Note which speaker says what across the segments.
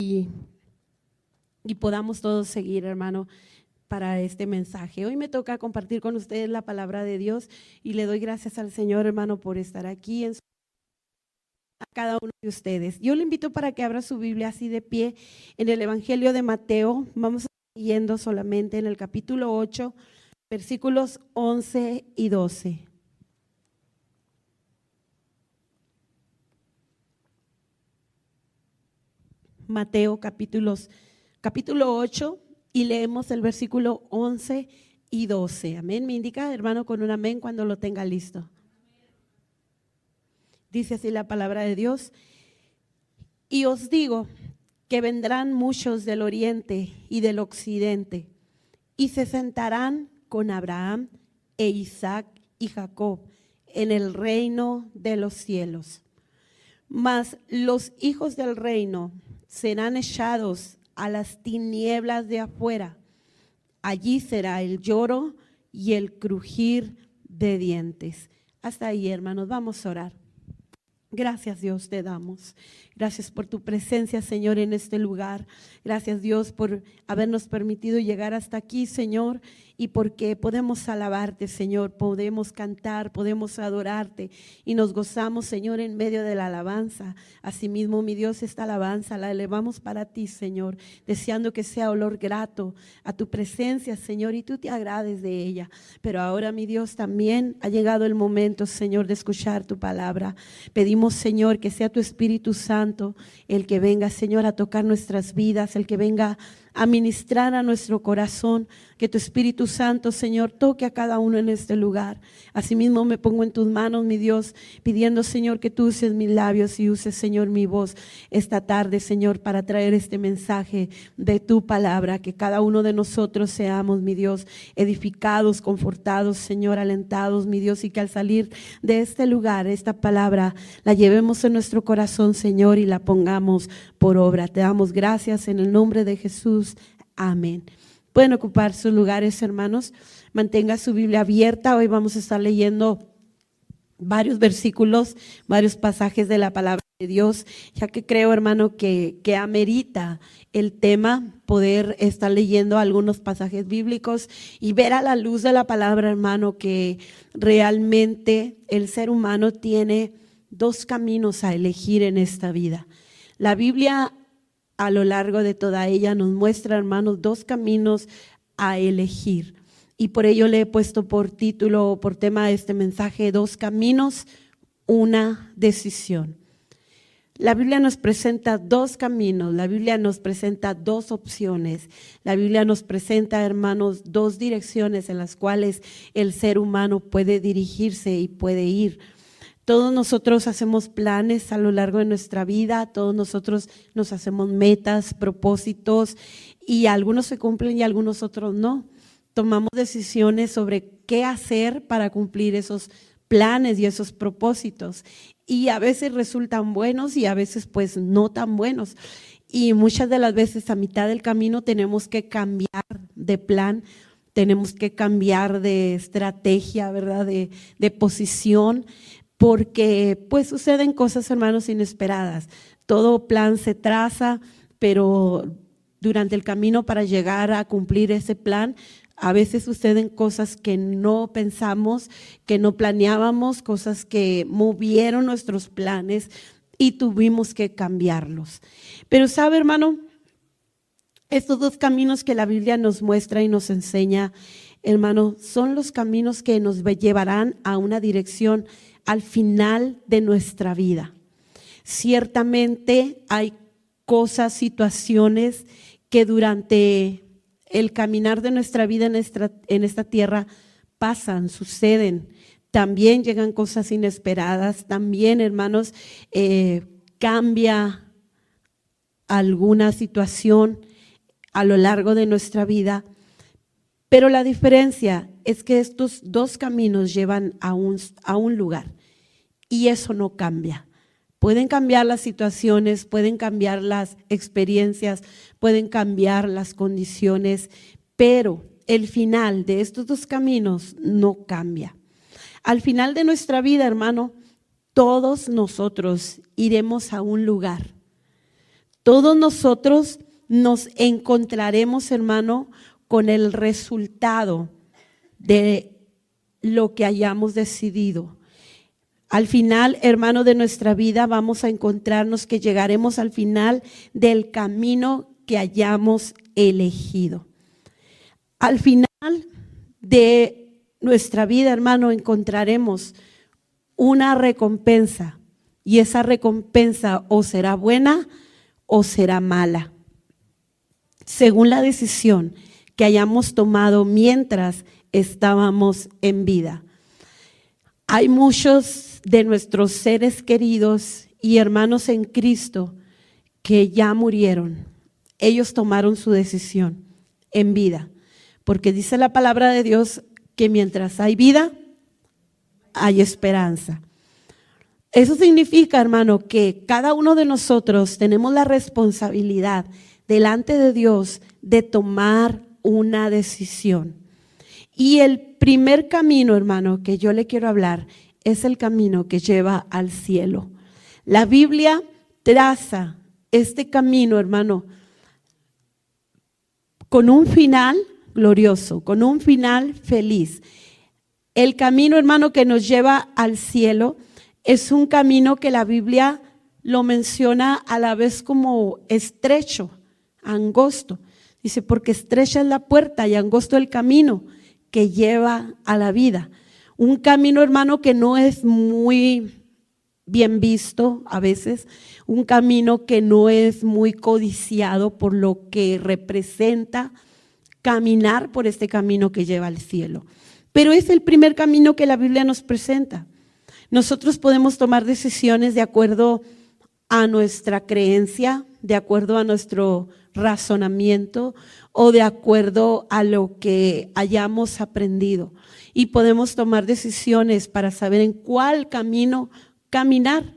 Speaker 1: y, y podamos todos seguir, hermano, para este mensaje. Hoy me toca compartir con ustedes la palabra de Dios y le doy gracias al Señor, hermano, por estar aquí a cada uno de ustedes. Yo le invito para que abra su Biblia así de pie en el Evangelio de Mateo. Vamos a estar leyendo solamente en el capítulo 8, versículos 11 y 12. Mateo capítulo 8 y leemos el versículo 11 y 12. Amén. Me indica, hermano, con un amén cuando lo tenga listo. Dice así la palabra de Dios. Y os digo que vendrán muchos del oriente y del occidente y se sentarán con Abraham e Isaac y Jacob en el reino de los cielos. Mas los hijos del reino serán echados a las tinieblas de afuera. Allí será el lloro y el crujir de dientes. Hasta ahí, hermanos, vamos a orar. Gracias, Dios, te damos. Gracias por tu presencia, Señor, en este lugar. Gracias, Dios, por habernos permitido llegar hasta aquí, Señor, y porque podemos alabarte, Señor, podemos cantar, podemos adorarte y nos gozamos, Señor, en medio de la alabanza. Asimismo, mi Dios, esta alabanza la elevamos para ti, Señor, deseando que sea olor grato a tu presencia, Señor, y tú te agrades de ella. Pero ahora, mi Dios, también ha llegado el momento, Señor, de escuchar tu palabra. Pedimos, Señor, que sea tu Espíritu Santo el que venga, Señor, a tocar nuestras vidas, el que venga a ministrar a nuestro corazón, que tu Espíritu Santo, Señor, toque a cada uno en este lugar. Asimismo me pongo en tus manos, mi Dios, pidiendo, Señor, que tú uses mis labios y uses, Señor, mi voz esta tarde, Señor, para traer este mensaje de tu palabra, que cada uno de nosotros seamos, mi Dios, edificados, confortados, Señor, alentados, mi Dios, y que al salir de este lugar, esta palabra la llevemos en nuestro corazón, Señor, y la pongamos por obra. Te damos gracias en el nombre de Jesús. Amén. Pueden ocupar sus lugares, hermanos. Mantenga su Biblia abierta. Hoy vamos a estar leyendo varios versículos, varios pasajes de la palabra de Dios, ya que creo, hermano, que amerita el tema poder estar leyendo algunos pasajes bíblicos y ver a la luz de la palabra, hermano, que realmente el ser humano tiene dos caminos a elegir en esta vida. La Biblia a lo largo de toda ella nos muestra, hermanos, dos caminos a elegir. Y por ello le he puesto por título, por tema de este mensaje, dos caminos, una decisión. La Biblia nos presenta dos caminos, la Biblia nos presenta dos opciones, la Biblia nos presenta, hermanos, dos direcciones en las cuales el ser humano puede dirigirse y puede ir. Todos nosotros hacemos planes a lo largo de nuestra vida, todos nosotros nos hacemos metas, propósitos y algunos se cumplen y algunos otros no. Tomamos decisiones sobre qué hacer para cumplir esos planes y esos propósitos y a veces resultan buenos y a veces pues no tan buenos. Y muchas de las veces a mitad del camino tenemos que cambiar de plan, tenemos que cambiar de estrategia, ¿verdad? De posición. Porque pues suceden cosas, hermanos, inesperadas. Todo plan se traza, pero durante el camino para llegar a cumplir ese plan, a veces suceden cosas que no pensamos, que no planeábamos, cosas que movieron nuestros planes y tuvimos que cambiarlos. Pero sabe, hermano, estos dos caminos que la Biblia nos muestra y nos enseña, hermano, son los caminos que nos llevarán a una dirección al final de nuestra vida. Ciertamente hay cosas, situaciones que durante el caminar de nuestra vida en esta tierra pasan, suceden. También llegan cosas inesperadas, también, hermanos, cambia alguna situación a lo largo de nuestra vida. Pero la diferencia es que estos dos caminos llevan a un lugar y eso no cambia. Pueden cambiar las situaciones, pueden cambiar las experiencias, pueden cambiar las condiciones, pero el final de estos dos caminos no cambia. Al final de nuestra vida, hermano, todos nosotros iremos a un lugar. todos nosotros nos encontraremos, hermano, con el resultado de lo que hayamos decidido. Al final, hermano, de nuestra vida vamos a encontrarnos que llegaremos al final del camino que hayamos elegido. Al final de nuestra vida, hermano, encontraremos una recompensa, y esa recompensa o será buena o será mala, según la decisión que hayamos tomado mientras estábamos en vida. Hay muchos de nuestros seres queridos y hermanos en Cristo que ya murieron. Ellos tomaron su decisión en vida, porque dice la palabra de Dios que mientras hay vida, hay esperanza. Eso significa, hermano, que cada uno de nosotros tenemos la responsabilidad delante de Dios de tomar una decisión. Y el primer camino, hermano, que yo le quiero hablar es el camino que lleva al cielo. La Biblia traza este camino, hermano, con un final glorioso, con un final feliz. El camino, hermano, que nos lleva al cielo es un camino que la Biblia lo menciona a la vez como estrecho, angosto. Dice, porque estrecha es la puerta y angosto el camino que lleva a la vida. Un camino, hermano, que no es muy bien visto a veces, un camino que no es muy codiciado por lo que representa caminar por este camino que lleva al cielo. Pero es el primer camino que la Biblia nos presenta. Nosotros podemos tomar decisiones de acuerdo a nuestra creencia, de acuerdo a nuestro razonamiento o de acuerdo a lo que hayamos aprendido. Y podemos tomar decisiones para saber en cuál camino caminar.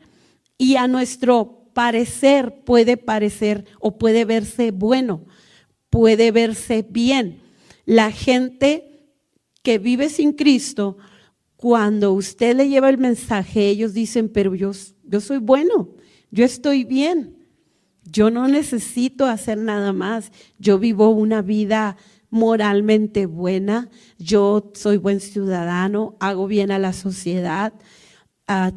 Speaker 1: Y a nuestro parecer puede parecer o puede verse bueno, puede verse bien. La gente que vive sin Cristo, cuando usted le lleva el mensaje, ellos dicen, pero yo soy bueno, yo estoy bien, yo no necesito hacer nada más, yo vivo una vida moralmente buena, yo soy buen ciudadano, hago bien a la sociedad,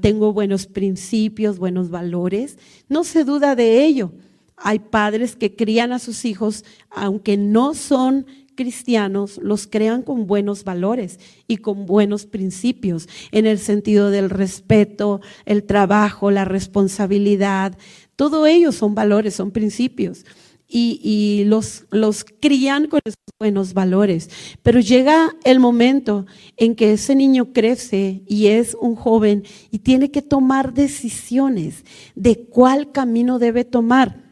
Speaker 1: tengo buenos principios, buenos valores, no se duda de ello. Hay padres que crían a sus hijos, aunque no son cristianos, los crean con buenos valores y con buenos principios, en el sentido del respeto, el trabajo, la responsabilidad. Todo ello son valores, son principios, y los crían con esos buenos valores. Pero llega el momento en que ese niño crece y es un joven y tiene que tomar decisiones de cuál camino debe tomar.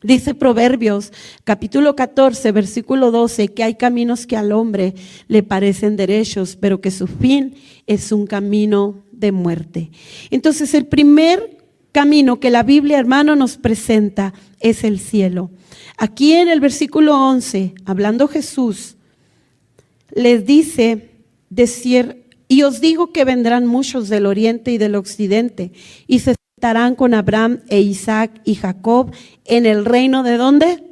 Speaker 1: Dice Proverbios capítulo 14, versículo 12, que hay caminos que al hombre le parecen derechos, pero que su fin es un camino de muerte. Entonces, el primer camino que la Biblia, hermano, nos presenta es el cielo. Aquí en el versículo 11, hablando Jesús, les dice, y os digo que vendrán muchos del oriente y del occidente, y se estarán con Abraham e Isaac y Jacob en el reino ¿de dónde?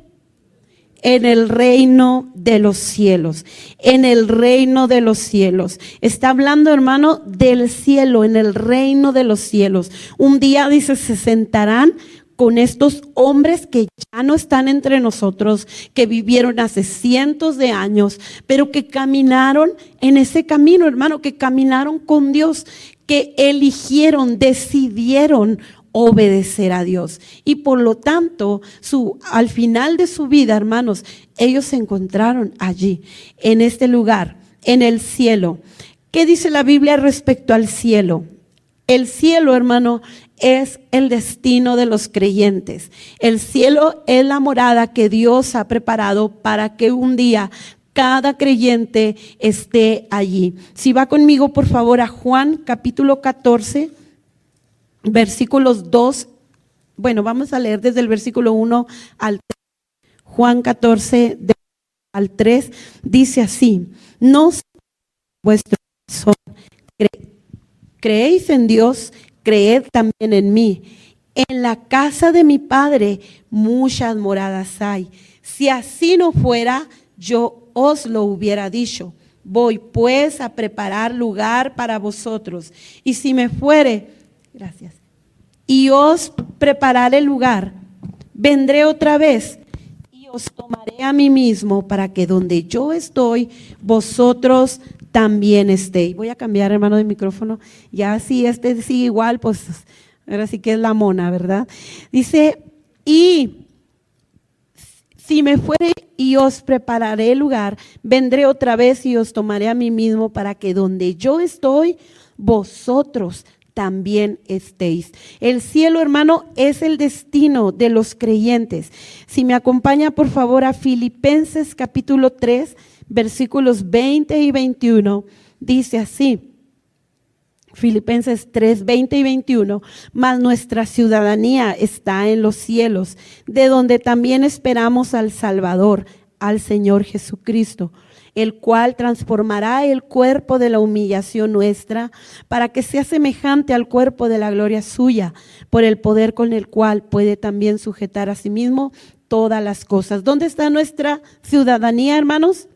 Speaker 1: En el reino de los cielos, en el reino de los cielos. Está hablando, hermano, del cielo, en el reino de los cielos. Un día, dice, se sentarán con estos hombres que ya no están entre nosotros, que vivieron hace cientos de años, pero que caminaron en ese camino, hermano, que caminaron con Dios, que eligieron, decidieron obedecer a Dios. Y por lo tanto, al final de su vida, hermanos, ellos se encontraron allí, en este lugar, en el cielo. ¿Qué dice la Biblia respecto al cielo? El cielo, hermano, es el destino de los creyentes. El cielo es la morada que Dios ha preparado para que un día cada creyente esté allí. Si va conmigo, por favor, a Juan capítulo 14, versículos 2. Bueno, vamos a leer desde el versículo 1 al 3. Juan 14, al 3, dice así: no sé vuestro corazón, creéis en Dios, creed también en mí. En la casa de mi Padre muchas moradas hay. Si así no fuera, yo os lo hubiera dicho. Voy pues a preparar lugar para vosotros. Y si me fuere, gracias, y os prepararé lugar, vendré otra vez y os tomaré a mí mismo, para que donde yo estoy, vosotros también estéis. Voy a cambiar, hermano, de micrófono. Ya si este sigue igual, pues ahora sí que es la mona, ¿verdad? Dice, y si me fuere y os prepararé lugar, vendré otra vez y os tomaré a mí mismo, para que donde yo estoy, vosotros también estéis. El cielo, hermano, es el destino de los creyentes. Si me acompaña, por favor, a Filipenses capítulo 3, versículos 20 y 21, dice así. Filipenses 3, 20 y 21, mas nuestra ciudadanía está en los cielos, de donde también esperamos al Salvador, al Señor Jesucristo, el cual transformará el cuerpo de la humillación nuestra, para que sea semejante al cuerpo de la gloria suya, por el poder con el cual puede también sujetar a sí mismo todas las cosas. ¿Dónde está nuestra ciudadanía, hermanos?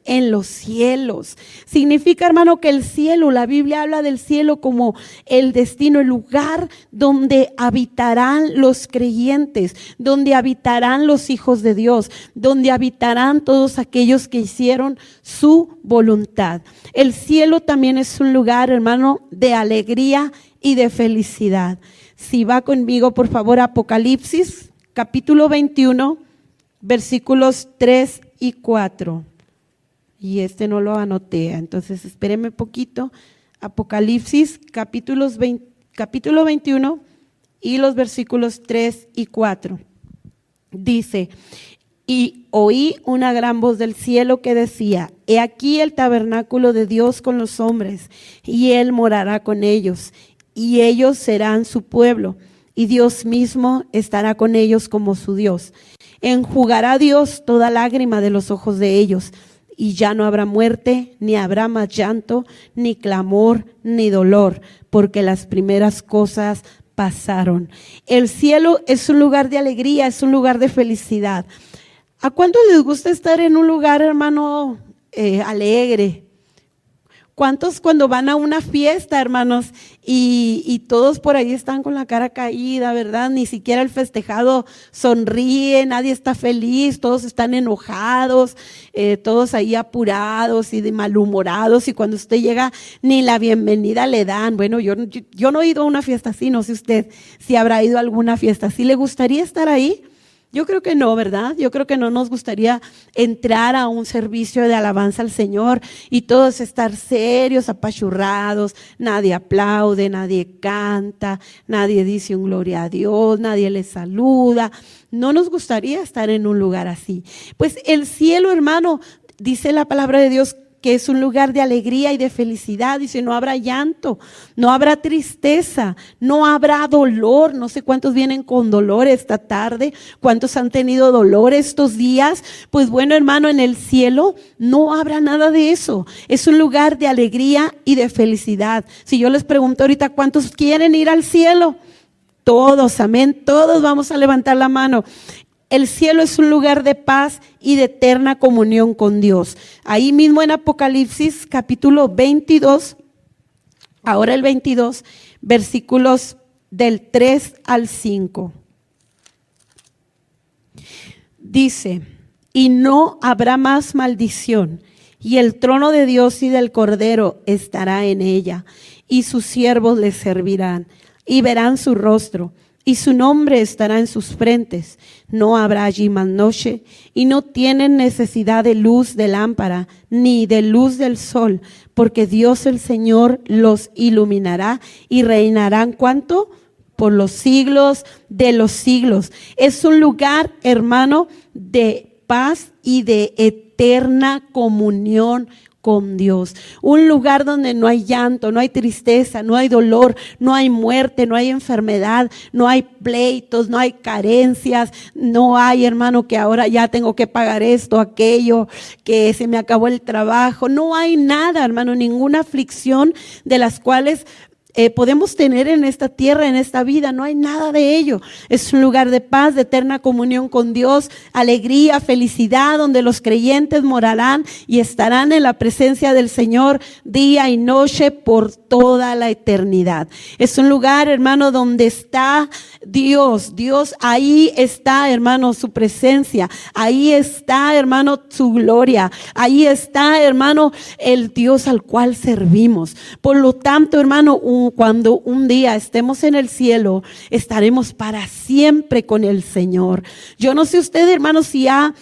Speaker 1: En los cielos. Significa, hermano, que el cielo, la Biblia habla del cielo como el destino, el lugar donde habitarán los creyentes, donde habitarán los hijos de Dios, donde habitarán todos aquellos que hicieron su voluntad. El cielo también es un lugar, hermano, de alegría y de felicidad. Si va conmigo, por favor, a Apocalipsis, capítulo 21, versículos 3 y 4. Y no lo anoté, entonces espéreme poquito. Apocalipsis capítulo 21 y los versículos 3 y 4. Dice, y oí una gran voz del cielo que decía, he aquí el tabernáculo de Dios con los hombres, y Él morará con ellos, y ellos serán su pueblo, y Dios mismo estará con ellos como su Dios. Enjugará Dios toda lágrima de los ojos de ellos, y ya no habrá muerte, ni habrá más llanto, ni clamor, ni dolor, porque las primeras cosas pasaron. El cielo es un lugar de alegría, es un lugar de felicidad. ¿A cuántos les gusta estar en un lugar, hermano, alegre? ¿Cuántos cuando van a una fiesta, hermanos, y todos por ahí están con la cara caída, ¿verdad? Ni siquiera el festejado sonríe, nadie está feliz, todos están enojados, todos ahí apurados y de malhumorados, y cuando usted llega ni la bienvenida le dan. Bueno, yo no he ido a una fiesta así, no sé usted si habrá ido a alguna fiesta así. ¿Le gustaría estar ahí? Yo creo que no, ¿verdad? Yo creo que no nos gustaría entrar a un servicio de alabanza al Señor y todos estar serios, apachurrados, nadie aplaude, nadie canta, nadie dice un gloria a Dios, nadie le saluda. No nos gustaría estar en un lugar así. Pues el cielo, hermano, dice la palabra de Dios, que es un lugar de alegría y de felicidad. Dice, no habrá llanto, no habrá tristeza, no habrá dolor. No sé cuántos vienen con dolor esta tarde, cuántos han tenido dolor estos días. Pues bueno, hermano, en el cielo no habrá nada de eso. Es un lugar de alegría y de felicidad. Si yo les pregunto ahorita, ¿cuántos quieren ir al cielo? Todos, amén, todos vamos a levantar la mano. El cielo es un lugar de paz y de eterna comunión con Dios. Ahí mismo en Apocalipsis capítulo 22, ahora el 22, versículos del 3 al 5. Dice, y no habrá más maldición, y el trono de Dios y del Cordero estará en ella, y sus siervos le servirán, y verán su rostro, y su nombre estará en sus frentes. No habrá allí más noche, y no tienen necesidad de luz de lámpara, ni de luz del sol, porque Dios el Señor los iluminará, y reinarán, ¿cuánto? Por los siglos de los siglos. Es un lugar, hermano, de paz y de eterna comunión con Dios. Un lugar donde no hay llanto, no hay tristeza, no hay dolor, no hay muerte, no hay enfermedad, no hay pleitos, no hay carencias, no hay, hermano, que ahora ya tengo que pagar esto, aquello, que se me acabó el trabajo. No hay nada, hermano, ninguna aflicción de las cuales podemos tener en esta tierra, en esta vida. No hay nada de ello. Es un lugar de paz, de eterna comunión con Dios, alegría, felicidad, donde los creyentes morarán y estarán en la presencia del Señor día y noche por toda la eternidad. Es un lugar, hermano, donde está Dios. Dios, ahí está, hermano, su presencia. Ahí está, hermano, su gloria. Ahí está, hermano, el Dios al cual servimos. Por lo tanto, hermano, cuando un día estemos en el cielo, estaremos para siempre con el Señor. Yo no sé usted, hermano, si ha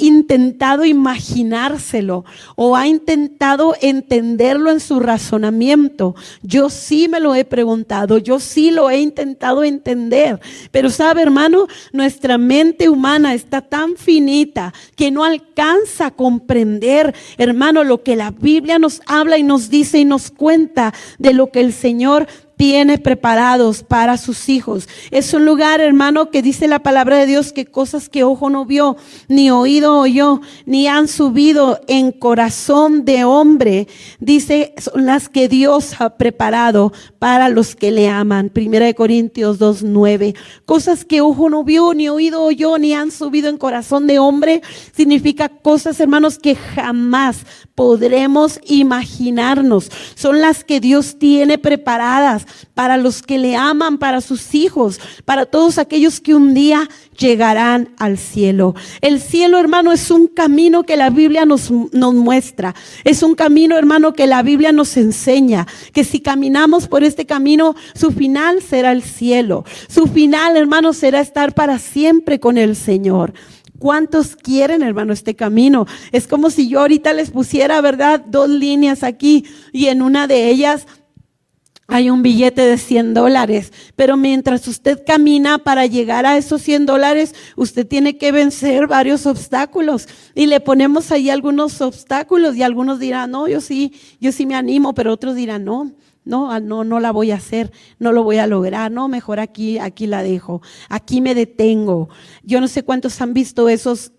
Speaker 1: intentado imaginárselo o ha intentado entenderlo en su razonamiento. Yo sí me lo he preguntado, yo sí lo he intentado entender, pero sabe, hermano, nuestra mente humana está tan finita que no alcanza a comprender, hermano, lo que la Biblia nos habla y nos dice y nos cuenta de lo que el Señor tiene preparados para sus hijos. Es un lugar, hermano, que dice la palabra de Dios que cosas que ojo no vio, ni oído oyó, ni han subido en corazón de hombre, dice, son las que Dios ha preparado para los que le aman. 1 Corintios 2:9. Cosas que ojo no vio, ni oído oyó, ni han subido en corazón de hombre, significa cosas, hermanos, que jamás podremos imaginarnos. Son las que Dios tiene preparadas para los que le aman, para sus hijos, para todos aquellos que un día llegarán al cielo. El cielo, hermano, es un camino que la Biblia nos muestra. Es un camino, hermano, que la Biblia nos enseña. Que si caminamos por este camino, su final será el cielo. Su final, hermano, será estar para siempre con el Señor. ¿Cuántos quieren, hermano, este camino? Es como si yo ahorita les pusiera, ¿verdad?, 2 líneas aquí y en una de ellas hay un billete de $100, pero mientras usted camina para llegar a esos $100, usted tiene que vencer varios obstáculos y le ponemos ahí algunos obstáculos y algunos dirán, no, yo sí me animo, pero otros dirán, no la voy a hacer, no lo voy a lograr, no, mejor aquí la dejo, aquí me detengo. Yo no sé cuántos han visto esos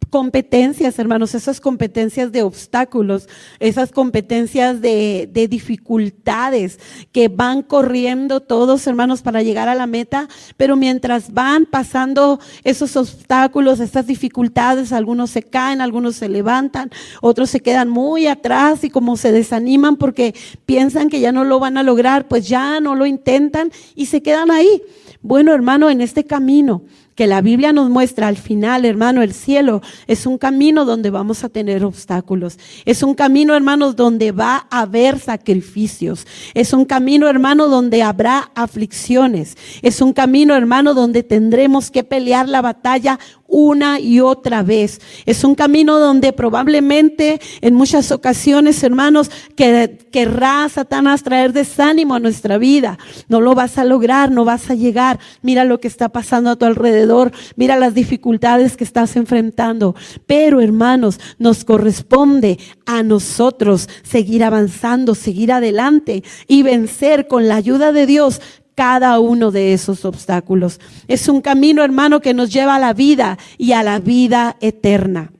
Speaker 1: competencias, hermanos, esas competencias de obstáculos, esas competencias de dificultades que van corriendo todos, hermanos, para llegar a la meta, pero mientras van pasando esos obstáculos, estas dificultades, algunos se caen, algunos se levantan, otros se quedan muy atrás y como se desaniman porque piensan que ya no lo van a lograr, pues ya no lo intentan y se quedan ahí. Bueno, hermano, en este camino que la Biblia nos muestra al final, hermano, el cielo es un camino donde vamos a tener obstáculos. Es un camino, hermanos, donde va a haber sacrificios. Es un camino, hermano, donde habrá aflicciones. Es un camino, hermano, donde tendremos que pelear la batalla una y otra vez. Es un camino donde probablemente en muchas ocasiones, hermanos, querrá Satanás traer desánimo a nuestra vida. No lo vas a lograr, no vas a llegar. Mira lo que está pasando a tu alrededor. Mira las dificultades que estás enfrentando. Pero, hermanos, nos corresponde a nosotros seguir avanzando, seguir adelante y vencer con la ayuda de Dios cada uno de esos obstáculos. Es un camino, hermano, que nos lleva a la vida y a la vida eterna.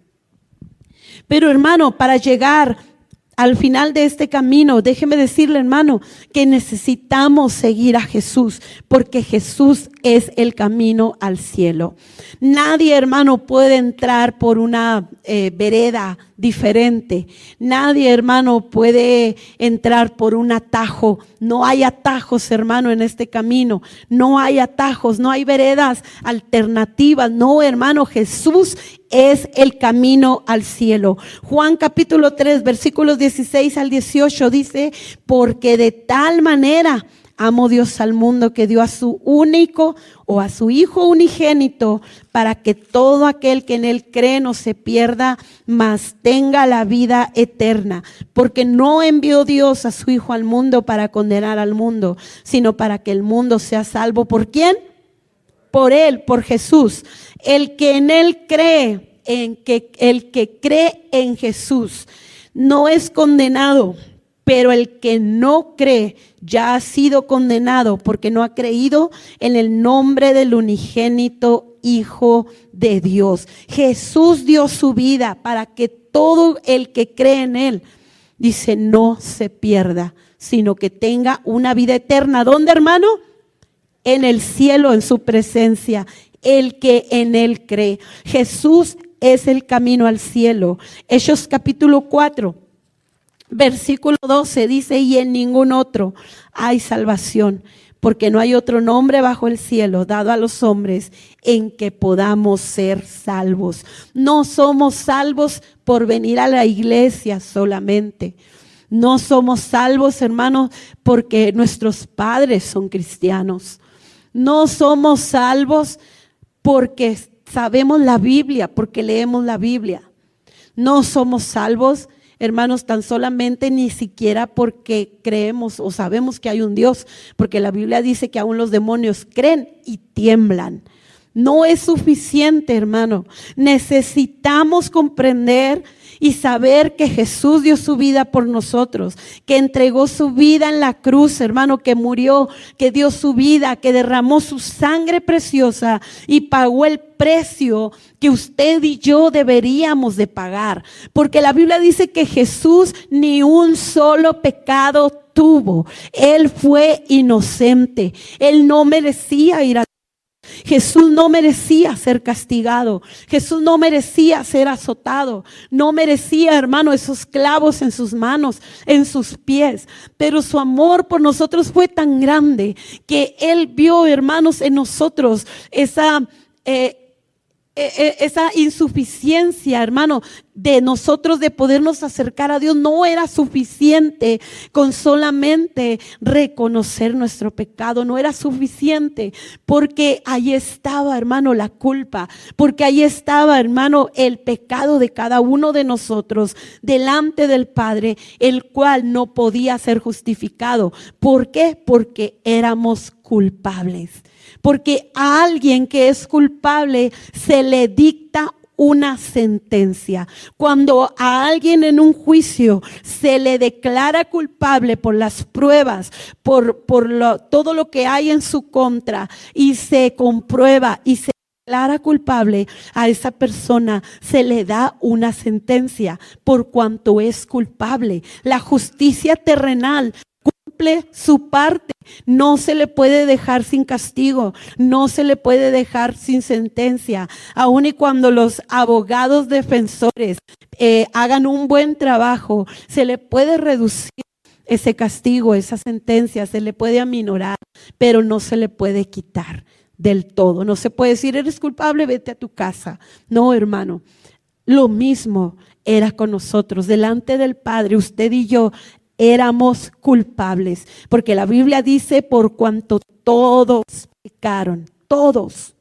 Speaker 1: Pero, hermano, para llegar al final de este camino, déjeme decirle, hermano, que necesitamos seguir a Jesús, porque Jesús es el camino al cielo. Nadie, hermano, puede entrar por una vereda diferente. Nadie, hermano, puede entrar por un atajo. No hay atajos, hermano, en este camino. No hay atajos, no hay veredas alternativas. No, hermano, Jesús es el camino al cielo. Juan capítulo 3, versículos 16 al 18 dice, porque de tal manera amó Dios al mundo que dio a su único o a su Hijo unigénito para que todo aquel que en él cree no se pierda, mas tenga la vida eterna. Porque no envió Dios a su Hijo al mundo para condenar al mundo, sino para que el mundo sea salvo. ¿Por quién? Por él, por Jesús. El que en él cree, el que cree en Jesús no es condenado. Pero el que no cree ya ha sido condenado porque no ha creído en el nombre del unigénito Hijo de Dios. Jesús dio su vida para que todo el que cree en él dice, no se pierda, sino que tenga una vida eterna. ¿Dónde, hermano? En el cielo, en su presencia, el que en él cree. Jesús es el camino al cielo. Hechos capítulo 4, versículo 12 dice, y en ningún otro hay salvación, porque no hay otro nombre bajo el cielo dado a los hombres en que podamos ser salvos. No somos salvos por venir a la iglesia solamente. No somos salvos, hermanos, porque nuestros padres son cristianos. No somos salvos porque sabemos la Biblia, porque leemos la Biblia. No somos salvos, hermanos, tan solamente ni siquiera porque creemos o sabemos que hay un Dios, porque la Biblia dice que aún los demonios creen y tiemblan. No es suficiente, hermano. Necesitamos comprender y saber que Jesús dio su vida por nosotros, que entregó su vida en la cruz, hermano, que murió, que dio su vida, que derramó su sangre preciosa y pagó el precio que usted y yo deberíamos de pagar. Porque la Biblia dice que Jesús ni un solo pecado tuvo. Él fue inocente. Él no merecía ir a Jesús no merecía ser castigado. Jesús no merecía ser azotado. No merecía, hermano, esos clavos en sus manos, en sus pies. Pero su amor por nosotros fue tan grande que Él vio, hermanos, en nosotros esa insuficiencia, hermano, de nosotros de podernos acercar a Dios. No era suficiente con solamente reconocer nuestro pecado. No era suficiente porque ahí estaba, hermano, la culpa. Porque ahí estaba, hermano, el pecado de cada uno de nosotros delante del Padre, el cual no podía ser justificado. ¿Por qué? Porque éramos culpables. Porque a alguien que es culpable se le dicta una sentencia. Cuando a alguien en un juicio se le declara culpable por las pruebas, por todo lo que hay en su contra, y se comprueba y se declara culpable, a esa persona se le da una sentencia por cuanto es culpable. La justicia terrenal cumple su parte. No se le puede dejar sin castigo, no se le puede dejar sin sentencia. Aun y cuando los abogados defensores hagan un buen trabajo, se le puede reducir ese castigo, esa sentencia, se le puede aminorar, pero no se le puede quitar del todo. No se puede decir, eres culpable, vete a tu casa. No, hermano, lo mismo era con nosotros. Delante del Padre, usted y yo éramos culpables, porque la Biblia dice, por cuanto todos pecaron, todos.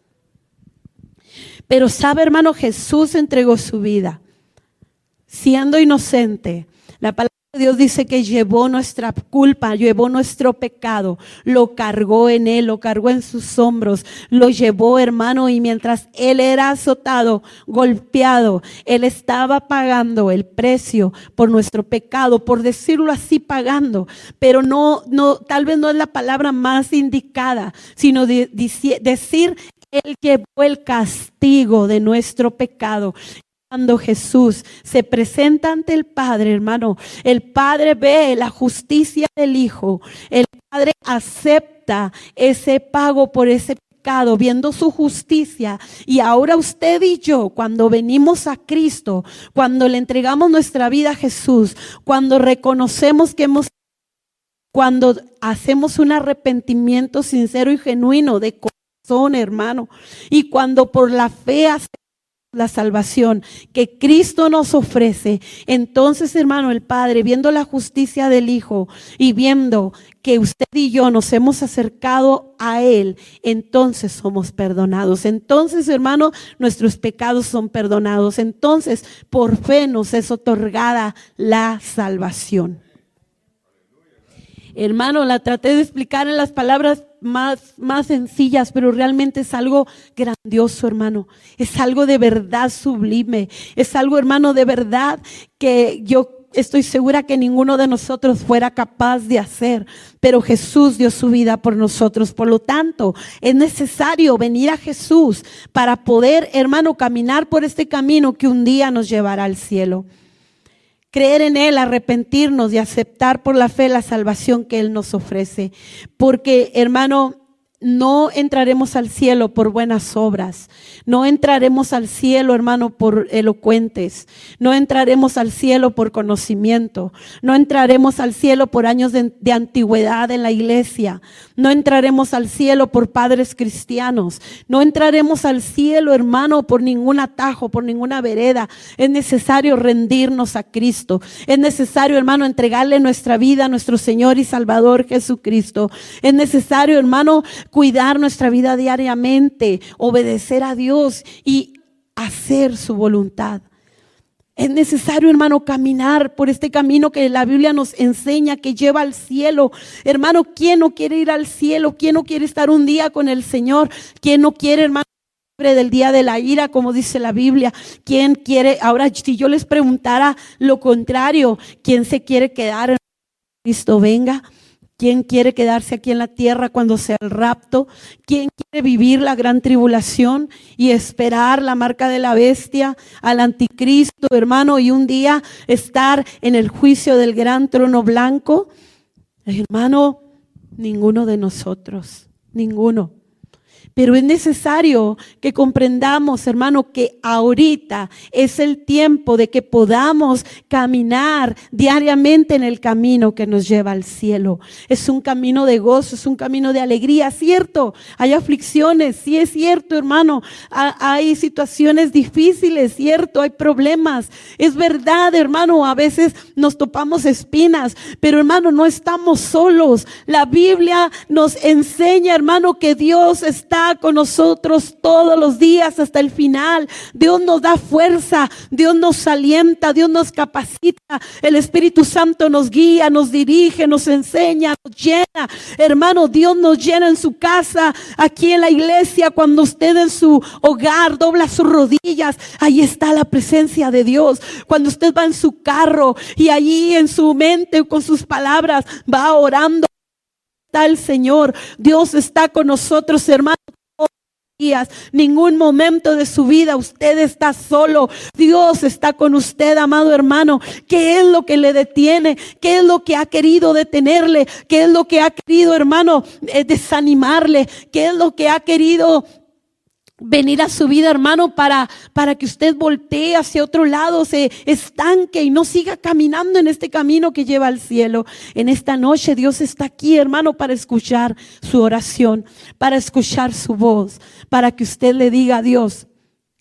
Speaker 1: Pero sabe, hermano, Jesús entregó su vida, siendo inocente. La palabra de Dios dice que llevó nuestra culpa, llevó nuestro pecado, lo cargó en Él, lo cargó en sus hombros, lo llevó, hermano, y mientras Él era azotado, golpeado, Él estaba pagando el precio por nuestro pecado, por decirlo así, pagando, pero no, tal vez no es la palabra más indicada, sino decir, Él llevó el castigo de nuestro pecado. Cuando Jesús se presenta ante el Padre, hermano, el Padre ve la justicia del Hijo. El Padre acepta ese pago por ese pecado, viendo su justicia. Y ahora usted y yo, cuando venimos a Cristo, cuando le entregamos nuestra vida a Jesús, cuando reconocemos que cuando hacemos un arrepentimiento sincero y genuino de corazón, hermano, y cuando por la fe hacemos la salvación que Cristo nos ofrece, entonces, hermano, el Padre, viendo la justicia del Hijo y viendo que usted y yo nos hemos acercado a Él, entonces somos perdonados. Entonces, hermano, nuestros pecados son perdonados. Entonces, por fe nos es otorgada la salvación. Hermano, la traté de explicar en las palabras más sencillas, pero realmente es algo grandioso, hermano. Es algo de verdad sublime. Es algo, hermano, de verdad que yo estoy segura que ninguno de nosotros fuera capaz de hacer. Pero Jesús dio su vida por nosotros. Por lo tanto, es necesario venir a Jesús para poder, hermano, caminar por este camino que un día nos llevará al cielo. creer en Él, arrepentirnos y aceptar por la fe la salvación que Él nos ofrece. Porque, hermano, no entraremos al cielo por buenas obras. No entraremos al cielo, hermano, por elocuentes. No entraremos al cielo por conocimiento. No entraremos al cielo por años de antigüedad en la iglesia. No entraremos al cielo por padres cristianos. No entraremos al cielo, hermano, por ningún atajo, por ninguna vereda. Es necesario rendirnos a Cristo. Es necesario, hermano, entregarle nuestra vida a nuestro Señor y Salvador Jesucristo. Es necesario, hermano, cuidar nuestra vida diariamente, obedecer a Dios y hacer su voluntad. Es necesario, hermano, caminar por este camino que la Biblia nos enseña que lleva al cielo. Hermano, ¿quién no quiere ir al cielo? ¿Quién no quiere estar un día con el Señor? ¿Quién no quiere, hermano, del día de la ira, como dice la Biblia? ¿Quién quiere? Ahora, si yo les preguntara lo contrario, ¿quién se quiere quedar en Cristo venga? ¿Quién quiere quedarse aquí en la tierra cuando sea el rapto? ¿Quién quiere vivir la gran tribulación y esperar la marca de la bestia, al anticristo, hermano, y un día estar en el juicio del gran trono blanco? Hermano, ninguno de nosotros, ninguno. Pero es necesario que comprendamos, hermano, que ahorita es el tiempo de que podamos caminar diariamente en el camino que nos lleva al cielo. Es un camino de gozo, es un camino de alegría, ¿cierto? Hay aflicciones, sí es cierto, hermano. Hay situaciones difíciles, ¿cierto? Hay problemas. Es verdad, hermano, a veces nos topamos espinas, pero, hermano, no estamos solos. La Biblia nos enseña, hermano, que Dios está con nosotros todos los días hasta el final. Dios nos da fuerza, Dios nos alienta, Dios nos capacita. El Espíritu Santo nos guía, nos dirige, nos enseña, nos llena. Hermano, Dios nos llena en su casa, aquí en la iglesia, cuando usted en su hogar dobla sus rodillas, ahí está la presencia de Dios. Cuando usted va en su carro y allí en su mente con sus palabras va orando, está el Señor. Dios está con nosotros, hermano. Ningún momento de su vida usted está solo. Dios está con usted, amado hermano. ¿Qué es lo que le detiene? ¿Qué es lo que ha querido detenerle? ¿Qué es lo que ha querido, hermano, desanimarle? ¿Qué es lo que ha querido venir a su vida, hermano, para que usted voltee hacia otro lado, se estanque y no siga caminando en este camino que lleva al cielo? En esta noche Dios está aquí, hermano, para escuchar su oración, para escuchar su voz, para que usted le diga a Dios: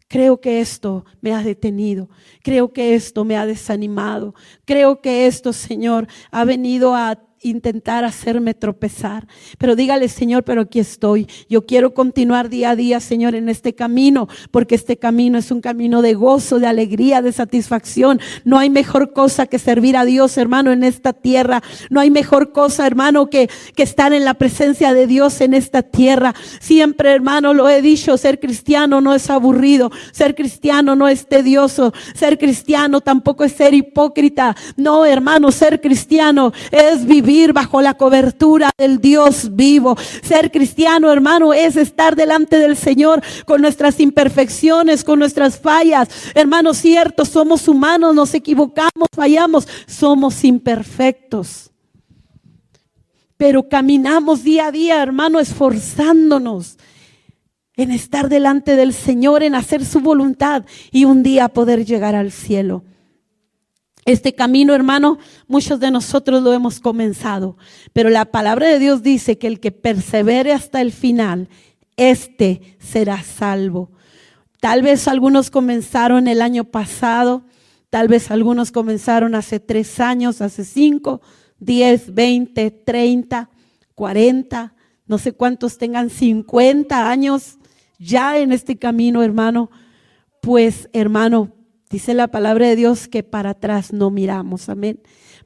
Speaker 1: creo que esto me ha detenido, creo que esto me ha desanimado, creo que esto, Señor, ha venido a intentar hacerme tropezar. Pero dígale: Señor, pero aquí estoy. Yo quiero continuar día a día, Señor, en este camino, porque este camino es un camino de gozo, de alegría, de satisfacción. No hay mejor cosa que servir a Dios, hermano, en esta tierra. No hay mejor cosa, hermano, que estar en la presencia de Dios en esta tierra. Siempre, hermano, lo he dicho: ser cristiano no es aburrido, ser cristiano no es tedioso, ser cristiano tampoco es ser hipócrita. No, hermano, ser cristiano es vivir bajo la cobertura del Dios vivo. Ser cristiano, hermano, es estar delante del Señor con nuestras imperfecciones, con nuestras fallas. Hermano, cierto, somos humanos, nos equivocamos, fallamos, somos imperfectos. Pero caminamos día a día, hermano, esforzándonos en estar delante del Señor, en hacer su voluntad y un día poder llegar al cielo. Este camino, hermano, muchos de nosotros lo hemos comenzado, pero la palabra de Dios dice que el que persevere hasta el final, este será salvo. Tal vez algunos comenzaron el año pasado, tal vez algunos comenzaron hace 3 años, hace 5, 10, 20, 30, 40, no sé cuántos tengan 50 años ya en este camino, hermano. Pues, hermano, dice la palabra de Dios que para atrás no miramos, amén.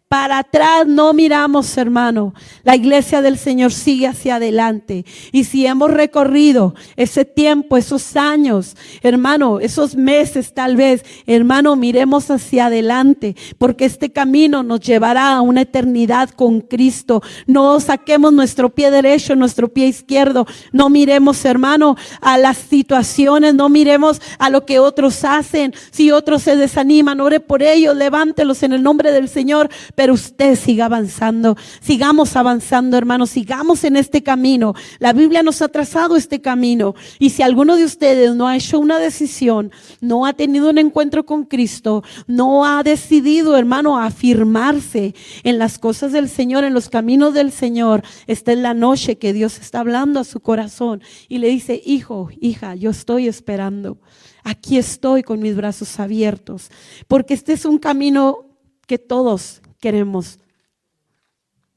Speaker 1: Para atrás no miramos, hermano. La iglesia del Señor sigue hacia adelante. Y si hemos recorrido ese tiempo, esos años, hermano, esos meses tal vez, hermano, miremos hacia adelante, porque este camino nos llevará a una eternidad con Cristo. No saquemos nuestro pie derecho, nuestro pie izquierdo. No miremos, hermano, a las situaciones, no miremos a lo que otros hacen. Si otros se desaniman, ore por ellos, levántelos en el nombre del Señor. Pero usted siga avanzando, sigamos avanzando, hermanos, sigamos en este camino. La Biblia nos ha trazado este camino. Y si alguno de ustedes no ha hecho una decisión, no ha tenido un encuentro con Cristo, no ha decidido, hermano, afirmarse en las cosas del Señor, en los caminos del Señor, esta es la noche que Dios está hablando a su corazón y le dice: hijo, hija, yo estoy esperando. Aquí estoy con mis brazos abiertos, porque este es un camino que todos queremos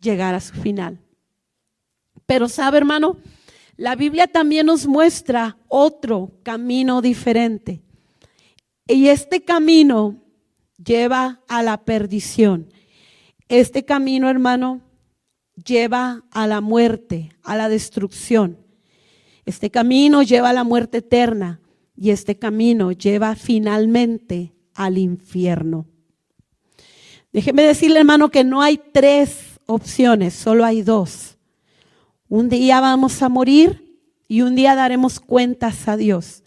Speaker 1: llegar a su final. Pero sabe, hermano, la Biblia también nos muestra otro camino diferente. Y este camino lleva a la perdición. Este camino, hermano, lleva a la muerte, a la destrucción. Este camino lleva a la muerte eterna y este camino lleva finalmente al infierno. Déjeme decirle, hermano, que no hay 3 opciones, solo hay 2. Un día vamos a morir y un día daremos cuentas a Dios.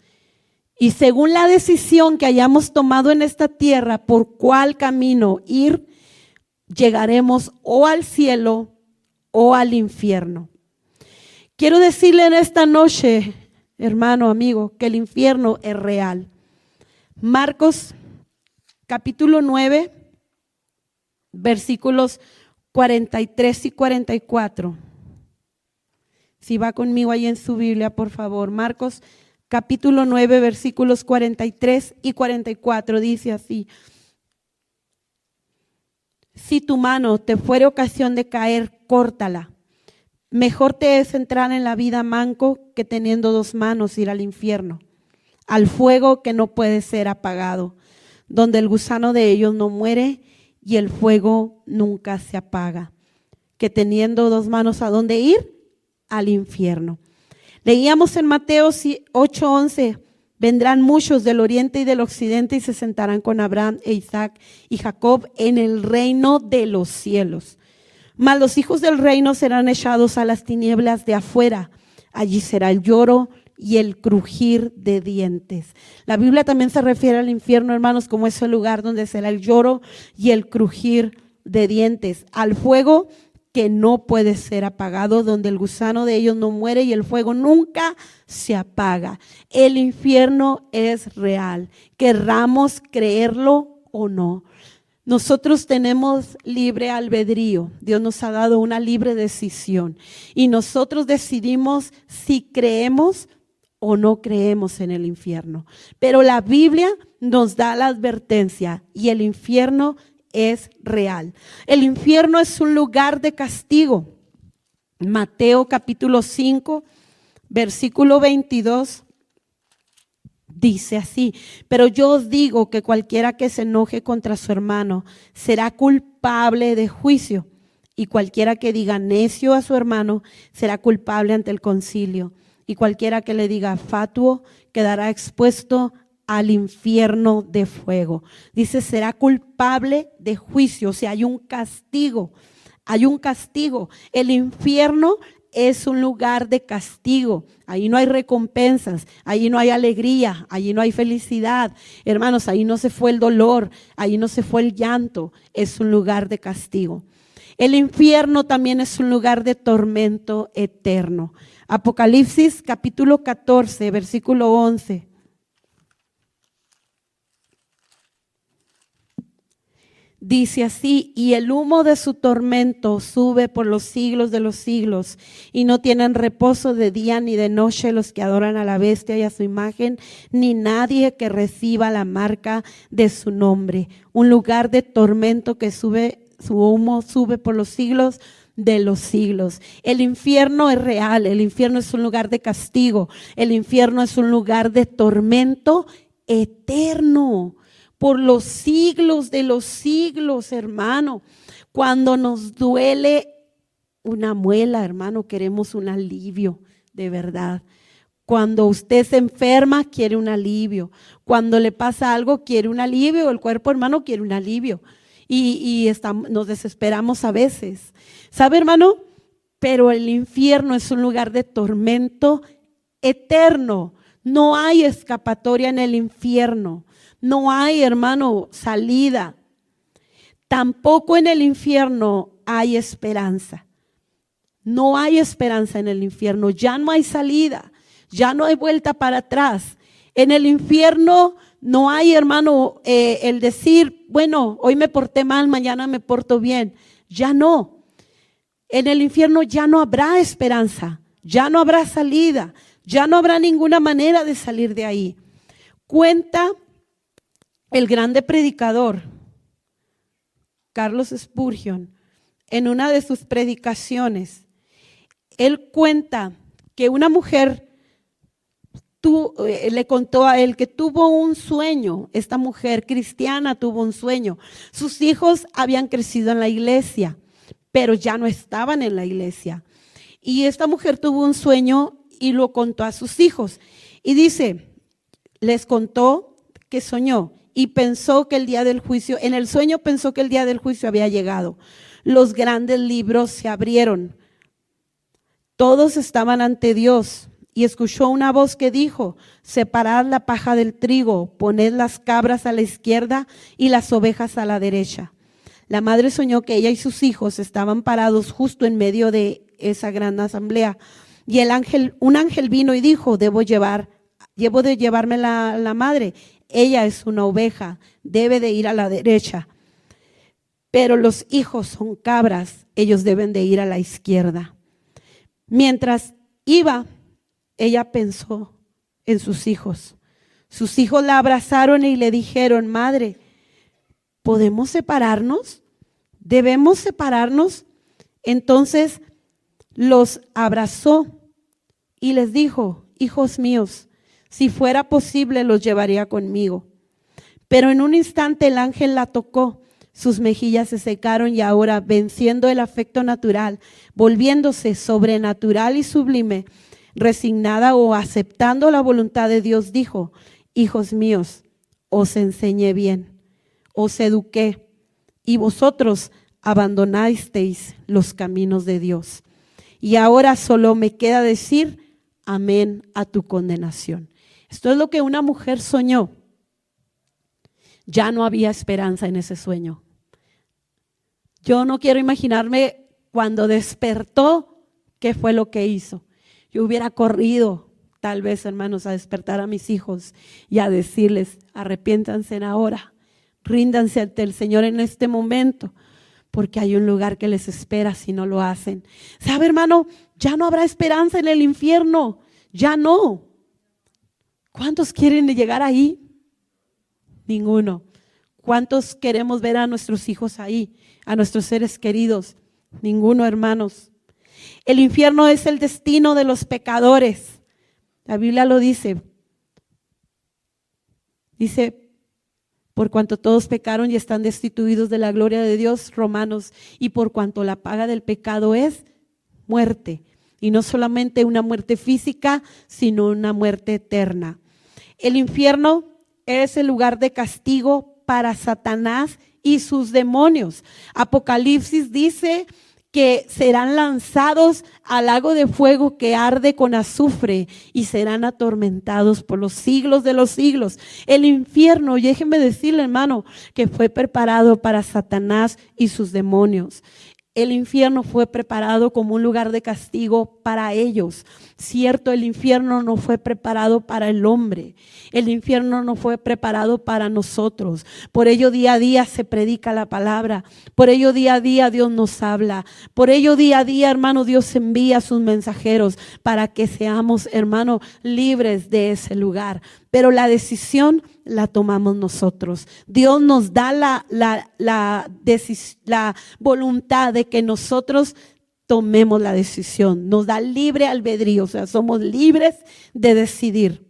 Speaker 1: Y según la decisión que hayamos tomado en esta tierra, por cuál camino ir, llegaremos o al cielo o al infierno. Quiero decirle en esta noche, hermano, amigo, que el infierno es real. Marcos capítulo 9. Versículos 43 y 44. Si va conmigo ahí en su Biblia, por favor. Marcos capítulo 9, versículos 43 y 44. Dice así: si tu mano te fuere ocasión de caer, córtala. Mejor te es entrar en la vida manco que teniendo 2 manos ir al infierno, al fuego que no puede ser apagado, donde el gusano de ellos no muere y el fuego nunca se apaga. Que teniendo 2 manos, ¿a dónde ir? Al infierno. Leíamos en Mateo 8:11: vendrán muchos del oriente y del occidente y se sentarán con Abraham e Isaac y Jacob en el reino de los cielos. Mas los hijos del reino serán echados a las tinieblas de afuera. Allí será el lloro y el crujir de dientes. La Biblia también se refiere al infierno, hermanos, como ese lugar donde será el lloro y el crujir de dientes, al fuego que no puede ser apagado, donde el gusano de ellos no muere y el fuego nunca se apaga. El infierno es real, querramos creerlo o no. Nosotros tenemos libre albedrío. Dios nos ha dado una libre decisión y nosotros decidimos si creemos o no creemos en el infierno. Pero la Biblia nos da la advertencia y el infierno es real. El infierno es un lugar de castigo. Mateo capítulo 5, versículo 22 dice así: pero yo os digo que cualquiera que se enoje contra su hermano será culpable de juicio, y cualquiera que diga necio a su hermano será culpable ante el concilio. Y cualquiera que le diga fatuo quedará expuesto al infierno de fuego. Dice, será culpable de juicio. O sea, hay un castigo. Hay un castigo. El infierno es un lugar de castigo. Ahí no hay recompensas, ahí no hay alegría, ahí no hay felicidad. Hermanos, ahí no se fue el dolor, ahí no se fue el llanto. Es un lugar de castigo. El infierno también es un lugar de tormento eterno. Apocalipsis capítulo 14, versículo 11. Dice así: y el humo de su tormento sube por los siglos de los siglos, y no tienen reposo de día ni de noche los que adoran a la bestia y a su imagen, ni nadie que reciba la marca de su nombre. Un lugar de tormento que sube, su humo sube por los siglos de los siglos. El infierno es real, el infierno es un lugar de castigo, el infierno es un lugar de tormento eterno. por los siglos de los siglos, hermano. Cuando nos duele una muela, hermano, queremos un alivio, de verdad. Cuando usted se enferma, quiere un alivio. Cuando le pasa algo, quiere un alivio. El cuerpo, hermano, quiere un alivio. Y nos desesperamos a veces. ¿Sabe, hermano? Pero el infierno es un lugar de tormento eterno. No hay escapatoria en el infierno. No hay, hermano, salida. Tampoco en el infierno hay esperanza. No hay esperanza en el infierno. Ya no hay salida. Ya no hay vuelta para atrás. En el infierno no hay, hermano, el decir, bueno, hoy me porté mal, mañana me porto bien. Ya no. En el infierno ya no habrá esperanza. Ya no habrá salida. Ya no habrá ninguna manera de salir de ahí. Cuenta el grande predicador, Carlos Spurgeon, en una de sus predicaciones, él cuenta que una mujer le contó a él que tuvo un sueño. Esta mujer cristiana tuvo un sueño. Sus hijos habían crecido en la iglesia, pero ya no estaban en la iglesia. Y esta mujer tuvo un sueño y lo contó a sus hijos. Y dice, les contó que soñó y pensó que el día del juicio, en el sueño pensó que el día del juicio había llegado. Los grandes libros se abrieron. Todos estaban ante Dios. Y escuchó una voz que dijo, separad la paja del trigo, poned las cabras a la izquierda y las ovejas a la derecha. La madre soñó que ella y sus hijos estaban parados justo en medio de esa gran asamblea. Y un ángel vino y dijo, debo de llevarme la madre. Ella es una oveja, debe de ir a la derecha. Pero los hijos son cabras, ellos deben de ir a la izquierda. Mientras iba, ella pensó en sus hijos. Sus hijos la abrazaron y le dijeron, madre, ¿podemos separarnos? ¿Debemos separarnos? Entonces los abrazó y les dijo, hijos míos, si fuera posible los llevaría conmigo. Pero en un instante el ángel la tocó, sus mejillas se secaron y ahora, venciendo el afecto natural, volviéndose sobrenatural y sublime, resignada o aceptando la voluntad de Dios, dijo, hijos míos, os enseñé bien, os eduqué y vosotros abandonasteis los caminos de Dios. Y ahora solo me queda decir amén a tu condenación. Esto es lo que una mujer soñó. Ya no había esperanza en ese sueño. Yo no quiero imaginarme cuando despertó qué fue lo que hizo. Yo hubiera corrido, tal vez, hermanos, a despertar a mis hijos y a decirles, arrepiéntanse ahora, ríndanse ante el Señor en este momento, porque hay un lugar que les espera si no lo hacen. ¿Sabe, hermano? Ya no habrá esperanza en el infierno, ya no. ¿Cuántos quieren llegar ahí? Ninguno. ¿Cuántos queremos ver a nuestros hijos ahí, a nuestros seres queridos? Ninguno, hermanos. El infierno es el destino de los pecadores. La Biblia lo dice. Dice, por cuanto todos pecaron y están destituidos de la gloria de Dios, Romanos, y por cuanto la paga del pecado es muerte. Y no solamente una muerte física, sino una muerte eterna. El infierno es el lugar de castigo para Satanás y sus demonios. Apocalipsis dice que serán lanzados al lago de fuego que arde con azufre y serán atormentados por los siglos de los siglos. El infierno, y déjenme decirle, hermano, que fue preparado para Satanás y sus demonios. El infierno fue preparado como un lugar de castigo para ellos. Cierto, el infierno no fue preparado para el hombre. El infierno no fue preparado para nosotros. Por ello día a día se predica la palabra. Por ello día a día Dios nos habla. Por ello día a día, hermano, Dios envía a sus mensajeros para que seamos, hermano, libres de ese lugar. Pero la decisión la tomamos nosotros. Dios nos da la voluntad de que nosotros tomemos la decisión. Nos da libre albedrío, o sea, somos libres de decidir.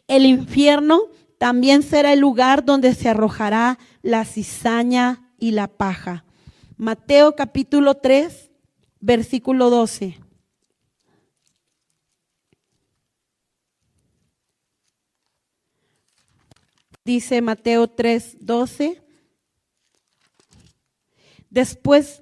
Speaker 1: El infierno también será el lugar donde se arrojará la cizaña y la paja. Mateo capítulo 3, versículo 12. Dice Mateo 3, 12. Después,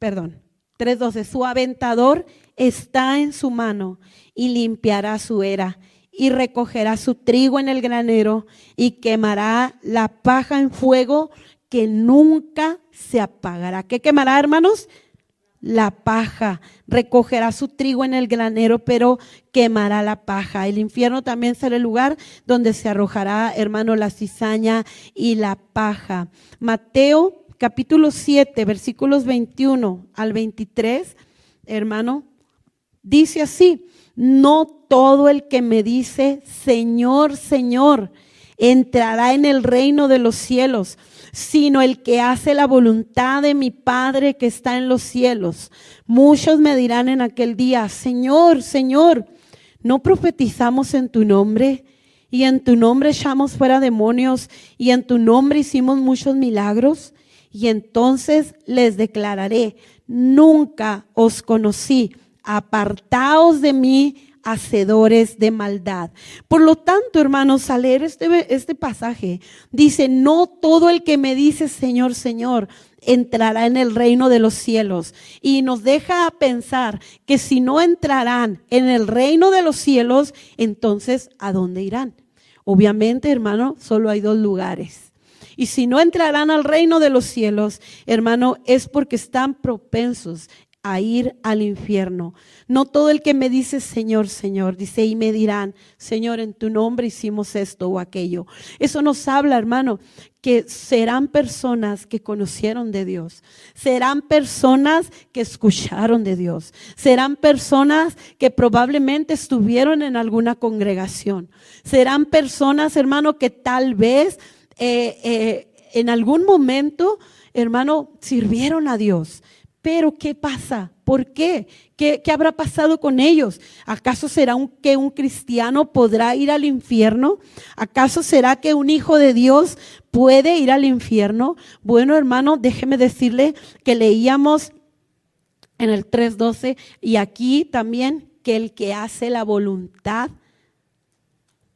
Speaker 1: 3:12, su aventador está en su mano y limpiará su era y recogerá su trigo en el granero y quemará la paja en fuego que nunca se apagará. ¿Qué quemará, hermanos? La paja. Recogerá su trigo en el granero, pero quemará la paja. El infierno también será el lugar donde se arrojará, hermano, la cizaña y la paja. Mateo capítulo 7, versículos 21 al 23, hermano, dice así: no todo el que me dice Señor, Señor, entrará en el reino de los cielos, sino el que hace la voluntad de mi Padre que está en los cielos. Muchos me dirán en aquel día: Señor, Señor, ¿no profetizamos en tu nombre? Y en tu nombre echamos fuera demonios, y en tu nombre hicimos muchos milagros. Y entonces les declararé: nunca os conocí, apartaos de mí, hacedores de maldad. Por lo tanto, hermanos, al leer este pasaje, dice: no todo el que me dice Señor, Señor, entrará en el reino de los cielos. Y nos deja pensar que si no entrarán en el reino de los cielos, entonces ¿a dónde irán? Obviamente, hermano, solo hay dos lugares. Y si no entrarán al reino de los cielos, hermano, es porque están propensos a ir al infierno. No todo el que me dice Señor, Señor, dice, y me dirán: Señor, en tu nombre hicimos esto o aquello. Eso nos habla, hermano, que serán personas que conocieron de Dios, serán personas que escucharon de Dios, serán personas que probablemente estuvieron en alguna congregación, serán personas, hermano, que tal vez en algún momento, hermano, sirvieron a Dios. Pero ¿qué pasa? ¿Por qué? ¿Qué habrá pasado con ellos? ¿Acaso será que un cristiano podrá ir al infierno? ¿Acaso será que un hijo de Dios puede ir al infierno? Bueno, hermano, déjeme decirle que leíamos en el 3:12 y aquí también que el que hace la voluntad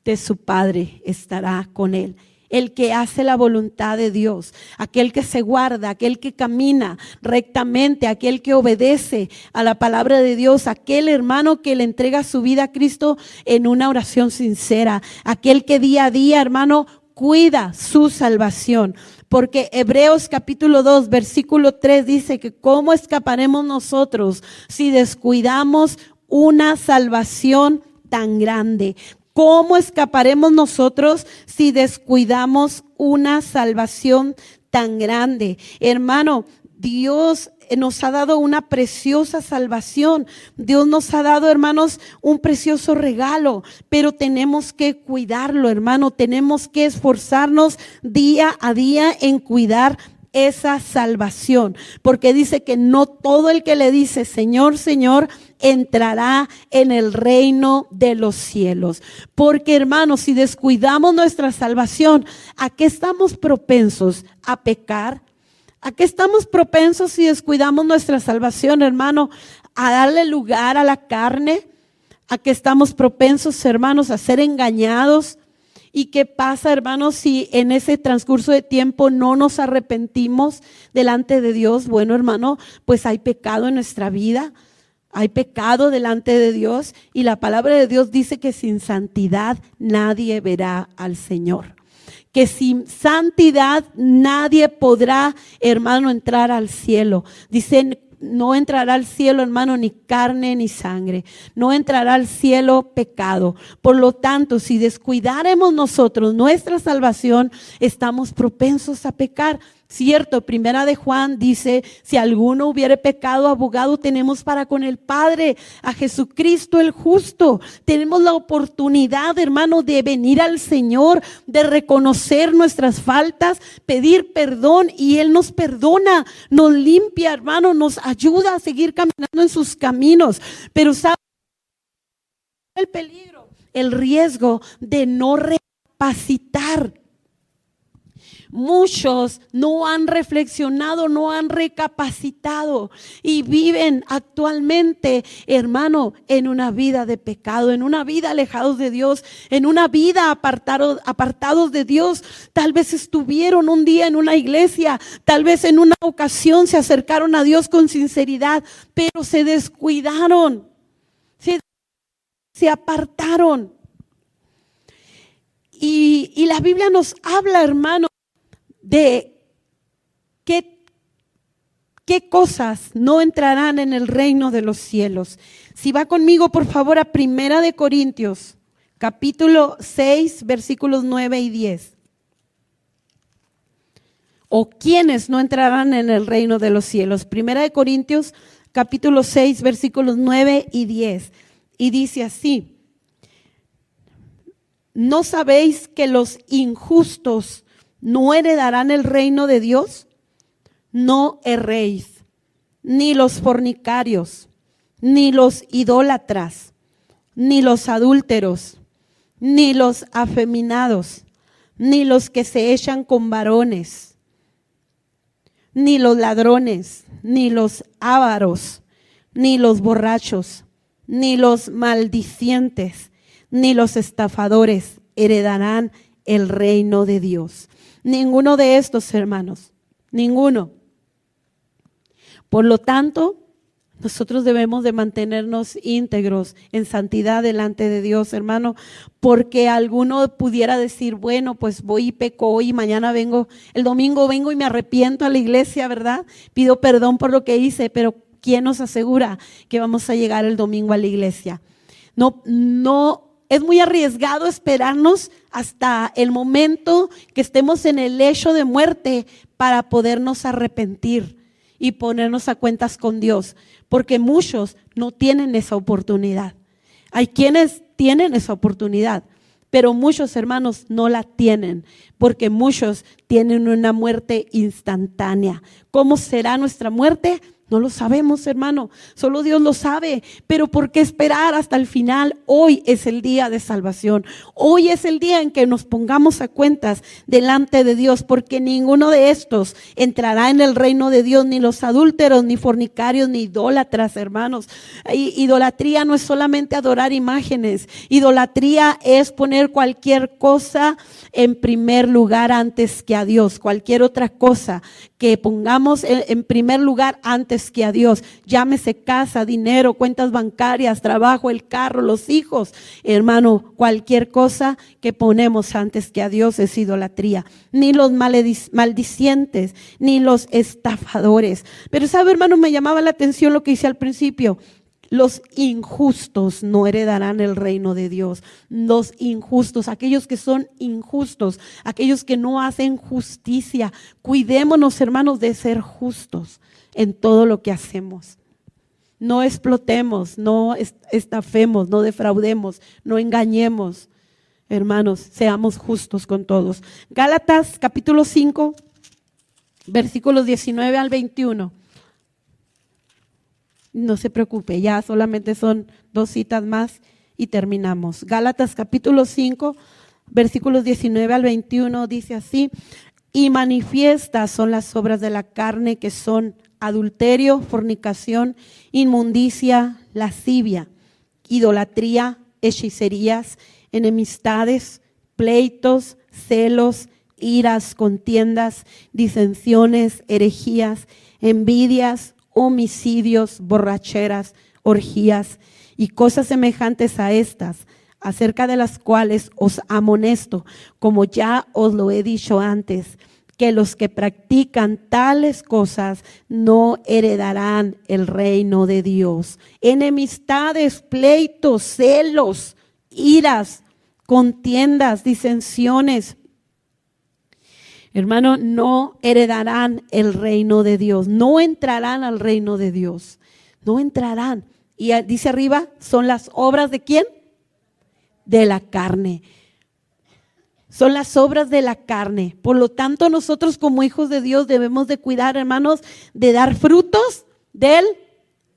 Speaker 1: de su Padre estará con él. El que hace la voluntad de Dios, aquel que se guarda, aquel que camina rectamente, aquel que obedece a la palabra de Dios, aquel hermano que le entrega su vida a Cristo en una oración sincera, aquel que día a día, hermano, cuida su salvación. Porque Hebreos capítulo 2, versículo 3 dice que ¿cómo escaparemos nosotros si descuidamos una salvación tan grande? ¿Cómo escaparemos nosotros si descuidamos una salvación tan grande? Hermano, Dios nos ha dado una preciosa salvación. Dios nos ha dado, hermanos, un precioso regalo, pero tenemos que cuidarlo, hermano. Tenemos que esforzarnos día a día en cuidar esa salvación, porque dice que no todo el que le dice Señor, Señor, entrará en el reino de los cielos. Porque, hermanos, si descuidamos nuestra salvación, ¿a qué estamos propensos? A pecar. ¿A qué estamos propensos si descuidamos nuestra salvación, hermano? A darle lugar a la carne. ¿A qué estamos propensos, hermanos, a ser engañados? ¿Y qué pasa, hermanos, si en ese transcurso de tiempo no nos arrepentimos delante de Dios? Bueno, hermano, pues hay pecado en nuestra vida, hay pecado delante de Dios, y la palabra de Dios dice que sin santidad nadie verá al Señor. Que sin santidad nadie podrá, hermano, entrar al cielo. Dicen: no entrará al cielo, hermano, ni carne ni sangre. No entrará al cielo pecado. Por lo tanto, si descuidaremos nosotros nuestra salvación, estamos propensos a pecar. Cierto, Primera de Juan dice: si alguno hubiere pecado, abogado tenemos para con el Padre, a Jesucristo el justo. Tenemos la oportunidad, hermano, de venir al Señor, de reconocer nuestras faltas, pedir perdón, y Él nos perdona, nos limpia, hermano, nos ayuda a seguir caminando en sus caminos. Pero ¿sabe el peligro? El riesgo de no recapacitar. Muchos no han reflexionado, no han recapacitado y viven actualmente, hermano, en una vida de pecado, en una vida alejados de Dios, en una vida apartados de Dios. Tal vez estuvieron un día en una iglesia, tal vez en una ocasión se acercaron a Dios con sinceridad, pero se descuidaron, se apartaron. Y la Biblia nos habla, hermano, de qué cosas no entrarán en el reino de los cielos. Si va conmigo, por favor, a 1 Corintios, capítulo 6, versículos 9 y 10. O quiénes no entrarán en el reino de los cielos. 1 Corintios, capítulo 6, versículos 9 y 10. Y dice así: ¿no sabéis que los injustos no heredarán el reino de Dios? No erréis, ni los fornicarios, ni los idólatras, ni los adúlteros, ni los afeminados, ni los que se echan con varones, ni los ladrones, ni los ávaros, ni los borrachos, ni los maldicientes, ni los estafadores heredarán el reino de Dios. Ninguno de estos, hermanos, ninguno. Por lo tanto, nosotros debemos de mantenernos íntegros en santidad delante de Dios, hermano, porque alguno pudiera decir, bueno, pues voy y peco hoy y mañana vengo, el domingo vengo y me arrepiento a la iglesia, ¿verdad? Pido perdón por lo que hice, pero ¿quién nos asegura que vamos a llegar el domingo a la iglesia? No. Es muy arriesgado esperarnos hasta el momento que estemos en el lecho de muerte para podernos arrepentir y ponernos a cuentas con Dios, porque muchos no tienen esa oportunidad. Hay quienes tienen esa oportunidad, pero muchos, hermanos, no la tienen, porque muchos tienen una muerte instantánea. ¿Cómo será nuestra muerte? No lo sabemos, hermano, solo Dios lo sabe, pero ¿por qué esperar hasta el final? Hoy es el día de salvación, hoy es el día en que nos pongamos a cuentas delante de Dios, porque ninguno de estos entrará en el reino de Dios, ni los adúlteros, ni fornicarios, ni idólatras, hermanos. Idolatría no es solamente adorar imágenes, idolatría es poner cualquier cosa en primer lugar antes que a Dios, cualquier otra cosa que pongamos en primer lugar antes que a Dios, llámese casa, dinero, cuentas bancarias, trabajo, el carro, los hijos, hermano, cualquier cosa que ponemos antes que a Dios es idolatría. Ni los maldicientes, ni los estafadores. Pero sabe, hermano, me llamaba la atención lo que hice al principio. Los injustos no heredarán el reino de Dios. Los injustos, aquellos que son injustos, aquellos que no hacen justicia. Cuidémonos, hermanos, de ser justos en todo lo que hacemos. No explotemos, no estafemos, no defraudemos, no engañemos. Hermanos, seamos justos con todos. Gálatas capítulo 5, versículos 19 al 21. No se preocupe, ya solamente son 2 citas más y terminamos. Gálatas capítulo 5, versículos 19 al 21 dice así: y manifiestas son las obras de la carne, que son adulterio, fornicación, inmundicia, lascivia, idolatría, hechicerías, enemistades, pleitos, celos, iras, contiendas, disensiones, herejías, envidias, homicidios, borracheras, orgías y cosas semejantes a estas, acerca de las cuales os amonesto, como ya os lo he dicho antes, que los que practican tales cosas no heredarán el reino de Dios. Enemistades, pleitos, celos, iras, contiendas, disensiones. Hermano, no heredarán el reino de Dios, no entrarán al reino de Dios, no entrarán. Y dice arriba, son las obras ¿de quién? De la carne. Son las obras de la carne. Por lo tanto, nosotros como hijos de Dios debemos de cuidar, hermanos, de dar frutos del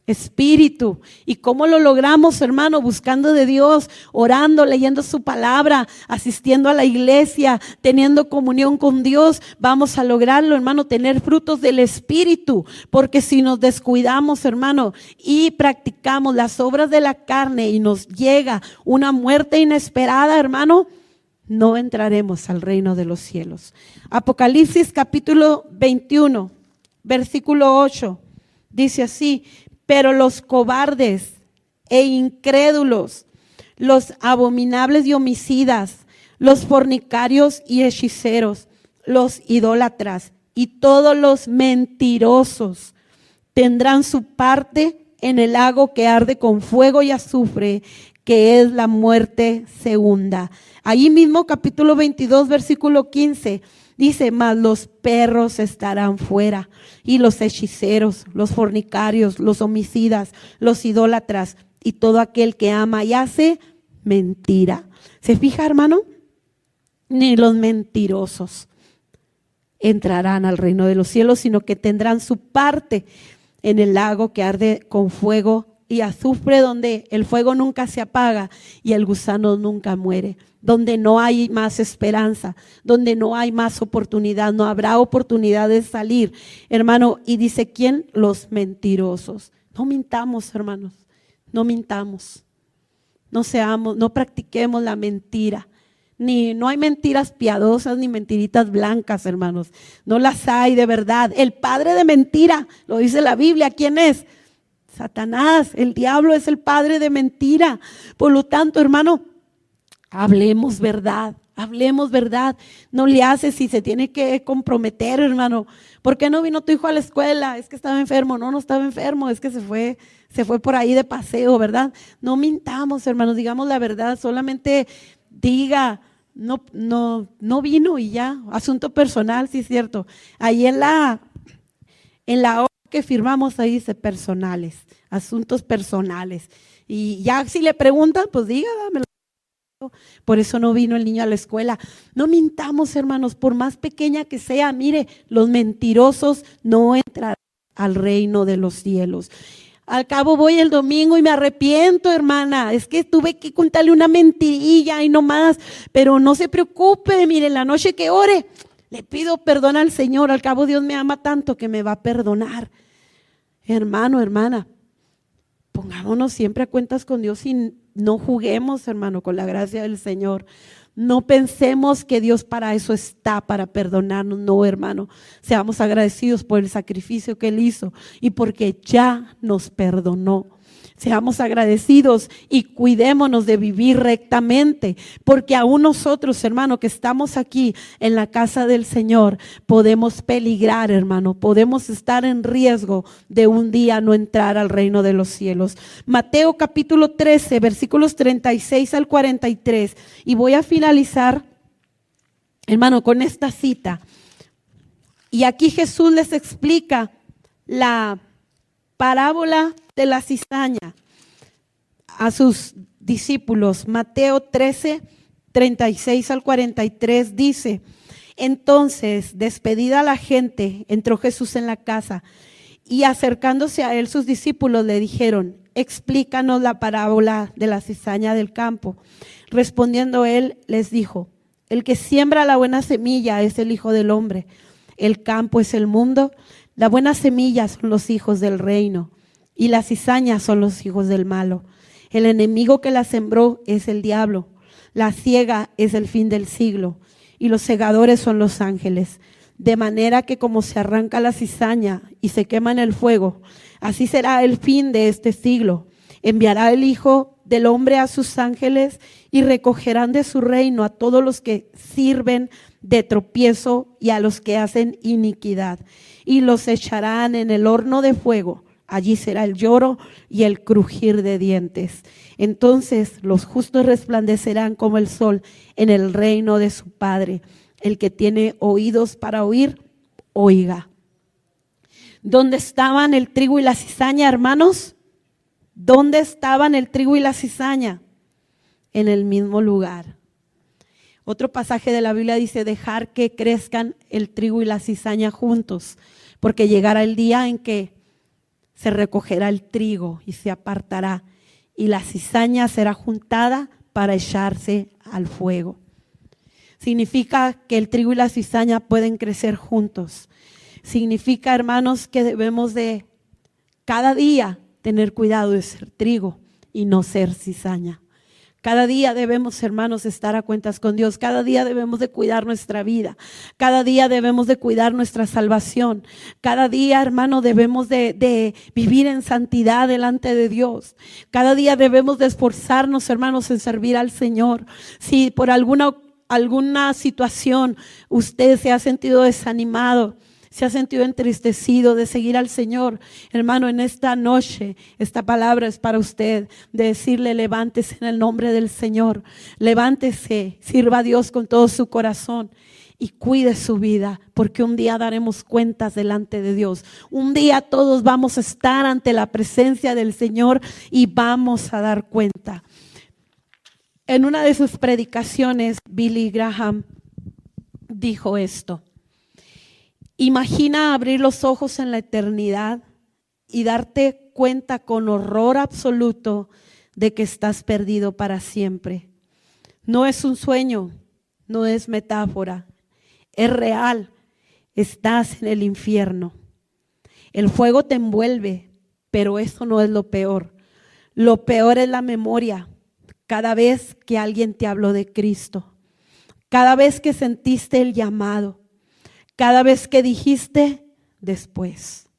Speaker 1: Espíritu. ¿Y cómo lo logramos, hermano? Buscando de Dios, orando, leyendo su palabra, asistiendo a la iglesia, teniendo comunión con Dios. Vamos a lograrlo, hermano, tener frutos del Espíritu. Porque si nos descuidamos, hermano, y practicamos las obras de la carne y nos llega una muerte inesperada, hermano, no entraremos al reino de los cielos. Apocalipsis capítulo 21, versículo 8, dice así: pero los cobardes e incrédulos, los abominables y homicidas, los fornicarios y hechiceros, los idólatras y todos los mentirosos tendrán su parte en el lago que arde con fuego y azufre, que es la muerte segunda. Ahí mismo capítulo 22, versículo 15. Dice: mas los perros estarán fuera, y los hechiceros, los fornicarios, los homicidas, los idólatras y todo aquel que ama y hace mentira. ¿Se fija, hermano? Ni los mentirosos entrarán al reino de los cielos, sino que tendrán su parte en el lago que arde con fuego y azufre, donde el fuego nunca se apaga y el gusano nunca muere, donde no hay más esperanza, donde no hay más oportunidad, no habrá oportunidad de salir, hermano. Y dice: ¿quién? Los mentirosos. No mintamos, hermanos, no mintamos, no practiquemos la mentira. No hay mentiras piadosas ni mentiritas blancas, hermanos, no las hay, de verdad. El padre de mentira, lo dice la Biblia, ¿quién es? Satanás. El diablo es el padre de mentira. Por lo tanto, hermano, hablemos verdad, hablemos verdad. No le hace si se tiene que comprometer, hermano. ¿Por qué no vino tu hijo a la escuela? Es que estaba enfermo. No estaba enfermo, es que se fue por ahí de paseo, ¿verdad? No mintamos, hermanos, digamos la verdad. Solamente diga: no vino y ya. Asunto personal, sí es cierto. Ahí en la hoja que firmamos, ahí dice personales, asuntos personales. Y ya si le preguntan, pues diga: dámelo. Por eso no vino el niño a la escuela. No mintamos, hermanos, por más pequeña que sea. Mire, los mentirosos no entrarán al reino de los cielos. Al cabo voy el domingo y me arrepiento, hermana. Es que tuve que contarle una mentirilla y no más. Pero no se preocupe, mire, la noche que ore, le pido perdón al Señor. Al cabo Dios me ama tanto que me va a perdonar. Hermano, hermana, pongámonos siempre a cuentas con Dios y no juguemos, hermano, con la gracia del Señor. No pensemos que Dios para eso está, para perdonarnos. No, hermano, seamos agradecidos por el sacrificio que Él hizo y porque ya nos perdonó. Seamos agradecidos y cuidémonos de vivir rectamente, porque aún nosotros, hermano, que estamos aquí en la casa del Señor, podemos peligrar, hermano, podemos estar en riesgo de un día no entrar al reino de los cielos. Mateo capítulo 13, versículos 36 al 43, y voy a finalizar, hermano, con esta cita. Y aquí Jesús les explica la parábola de la cizaña a sus discípulos. Mateo 13, 36 al 43 dice: entonces, despedida la gente, entró Jesús en la casa, y acercándose a él sus discípulos le dijeron: explícanos la parábola de la cizaña del campo. Respondiendo él les dijo: el que siembra la buena semilla es el Hijo del Hombre. El campo es el mundo. La buena semilla son los hijos del reino, y las cizañas son los hijos del malo. El enemigo que la sembró es el diablo. La siega es el fin del siglo, y los segadores son los ángeles. De manera que como se arranca la cizaña y se quema en el fuego, así será el fin de este siglo. Enviará el Hijo del Hombre a sus ángeles y recogerán de su reino a todos los que sirven de tropiezo y a los que hacen iniquidad, y los echarán en el horno de fuego. Allí será el lloro y el crujir de dientes. Entonces los justos resplandecerán como el sol en el reino de su Padre. El que tiene oídos para oír, oiga. ¿Dónde estaban el trigo y la cizaña, hermanos? ¿Dónde estaban el trigo y la cizaña? En el mismo lugar. Otro pasaje de la Biblia dice: dejar que crezcan el trigo y la cizaña juntos, porque llegará el día en que se recogerá el trigo y se apartará, y la cizaña será juntada para echarse al fuego. Significa que el trigo y la cizaña pueden crecer juntos. Significa, hermanos, que debemos de cada día tener cuidado de ser trigo y no ser cizaña. Cada día debemos, hermanos, estar a cuentas con Dios. Cada día debemos de cuidar nuestra vida. Cada día debemos de cuidar nuestra salvación. Cada día, hermano, debemos de vivir en santidad delante de Dios. Cada día debemos de esforzarnos, hermanos, en servir al Señor. Si por alguna situación usted se ha sentido desanimado, se ha sentido entristecido de seguir al Señor, hermano, en esta noche, esta palabra es para usted, de decirle: levántese en el nombre del Señor, levántese, sirva a Dios con todo su corazón y cuide su vida, porque un día daremos cuentas delante de Dios. Un día todos vamos a estar ante la presencia del Señor y vamos a dar cuenta. En una de sus predicaciones, Billy Graham dijo esto: imagina abrir los ojos en la eternidad y darte cuenta con horror absoluto de que estás perdido para siempre. No es un sueño, no es metáfora, es real. Estás en el infierno. El fuego te envuelve, pero eso no es lo peor. Lo peor es la memoria. Cada vez que alguien te habló de Cristo, cada vez que sentiste el llamado, cada vez que dijiste después.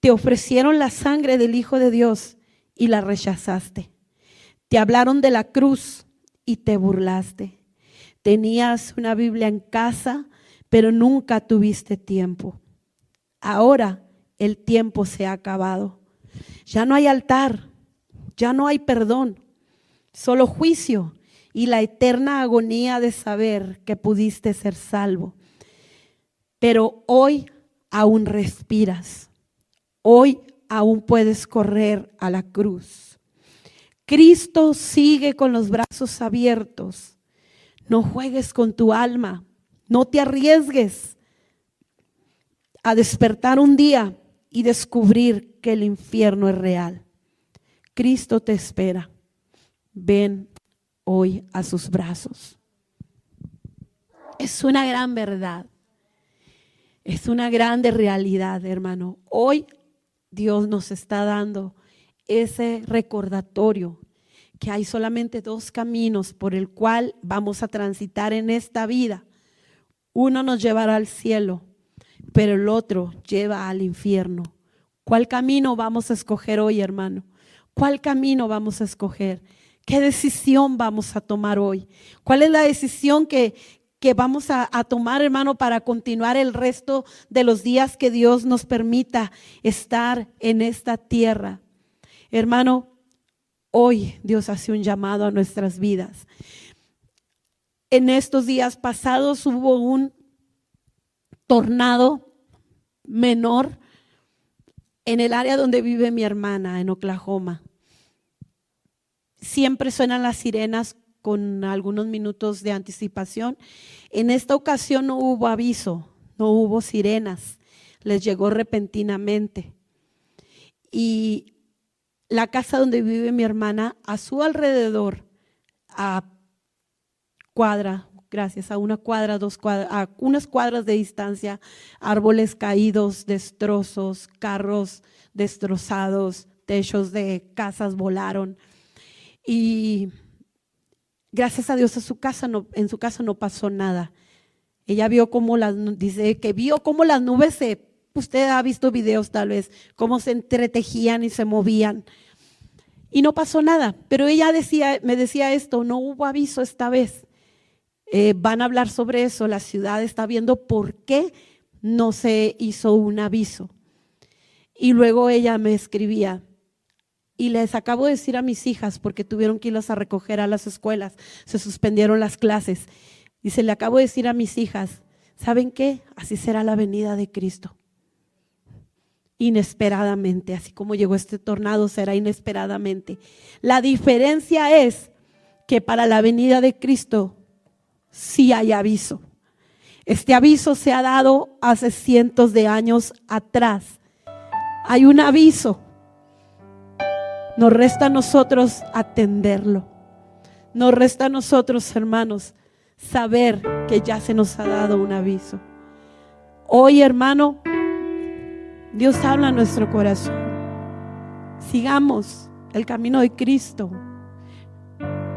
Speaker 1: Te ofrecieron la sangre del Hijo de Dios y la rechazaste. Te hablaron de la cruz y te burlaste. Tenías una Biblia en casa, pero nunca tuviste tiempo. Ahora el tiempo se ha acabado. Ya no hay altar, ya no hay perdón, solo juicio y la eterna agonía de saber que pudiste ser salvo. Pero hoy aún respiras. Hoy aún puedes correr a la cruz. Cristo sigue con los brazos abiertos. No juegues con tu alma. No te arriesgues a despertar un día y descubrir que el infierno es real. Cristo te espera. Ven hoy a sus brazos. Es una gran verdad. Es una grande realidad, hermano. Hoy Dios nos está dando ese recordatorio que hay solamente dos caminos por el cual vamos a transitar en esta vida. Uno nos llevará al cielo, pero el otro lleva al infierno. ¿Cuál camino vamos a escoger hoy, hermano? ¿Cuál camino vamos a escoger? ¿Qué decisión vamos a tomar hoy? ¿Cuál es la decisión que vamos a tomar, hermano, para continuar el resto de los días que Dios nos permita estar en esta tierra? Hermano, hoy Dios hace un llamado a nuestras vidas. En estos días pasados hubo un tornado menor en el área donde vive mi hermana, en Oklahoma. Siempre suenan las sirenas con algunos minutos de anticipación. En esta ocasión no hubo aviso, no hubo sirenas, les llegó repentinamente. Y la casa donde vive mi hermana, a su alrededor, a unas cuadras de distancia, árboles caídos, destrozos, carros destrozados, techos de casas volaron. Y gracias a Dios en su casa no pasó nada. Ella vio cómo dice que vio cómo las nubes usted ha visto videos tal vez, cómo se entretejían y se movían. Y no pasó nada, pero ella me decía esto: no hubo aviso esta vez. Van a hablar sobre eso, la ciudad está viendo por qué no se hizo un aviso. Y luego ella me escribía: y les acabo de decir a mis hijas, porque tuvieron que irlas a recoger a las escuelas, se suspendieron las clases. Dice: le acabo de decir a mis hijas, ¿saben qué? Así será la venida de Cristo. Inesperadamente, así como llegó este tornado, será inesperadamente. La diferencia es que para la venida de Cristo sí hay aviso. Este aviso se ha dado hace cientos de años atrás Hay un aviso. Nos resta a nosotros atenderlo. Nos resta a nosotros, hermanos, saber que ya se nos ha dado un aviso. Hoy, hermano, Dios habla a nuestro corazón. Sigamos el camino de Cristo.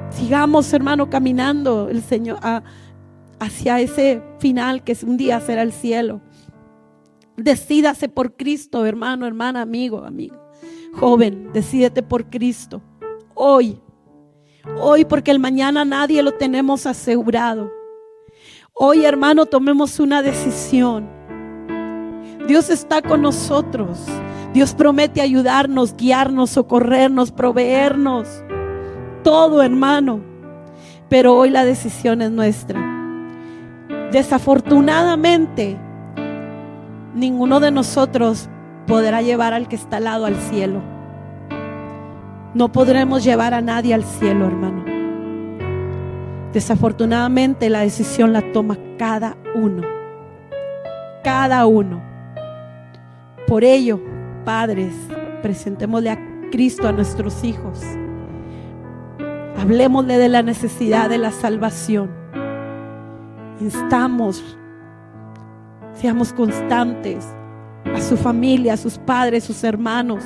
Speaker 1: Sigamos, hermano, caminando el Señor hacia ese final que un día será el cielo. Decídase por Cristo, hermano, hermana, amigo, amiga. Joven, decídete por Cristo. Hoy, porque el mañana nadie lo tenemos asegurado. Hoy, hermano, tomemos una decisión. Dios está con nosotros. Dios promete ayudarnos, guiarnos, socorrernos, proveernos. Todo, hermano. Pero hoy la decisión es nuestra. Desafortunadamente, ninguno de nosotros podrá llevar al que está al lado al cielo. No podremos llevar a nadie al cielo, hermano. Desafortunadamente la decisión la toma cada uno. Cada uno. Por ello, padres, presentémosle a Cristo a nuestros hijos. Hablemosle de la necesidad de la salvación. Instamos, seamos constantes a su familia, a sus padres, sus hermanos.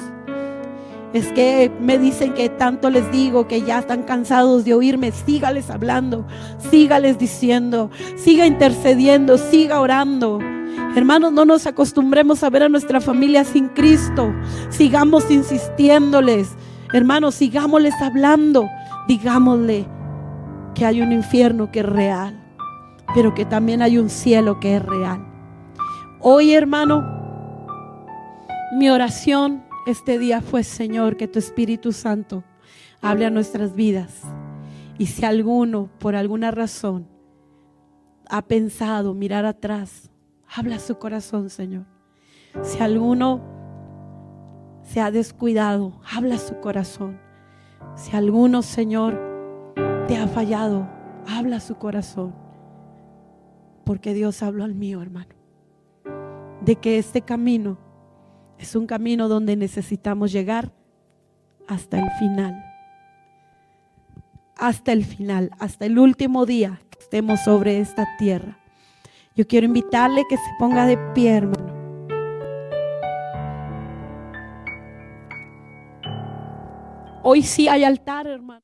Speaker 1: Es que me dicen que tanto les digo que ya están cansados de oírme. Sígales hablando, sígales diciendo, siga intercediendo, siga orando. Hermanos, no nos acostumbremos a ver a nuestra familia sin Cristo. Sigamos insistiéndoles. Hermanos, sigámosles hablando. Digámosle que hay un infierno que es real, pero que también hay un cielo que es real. Hoy, hermano, mi oración este día fue: Señor, que tu Espíritu Santo hable a nuestras vidas. Y si alguno, por alguna razón, ha pensado mirar atrás, habla a su corazón, Señor. Si alguno se ha descuidado, habla a su corazón. Si alguno, Señor, te ha fallado, habla a su corazón. Porque Dios habló al mío, hermano, de que este camino es un camino donde necesitamos llegar hasta el final. Hasta el final, hasta el último día que estemos sobre esta tierra. Yo quiero invitarle que se ponga de pie, hermano. Hoy sí hay altar, hermano.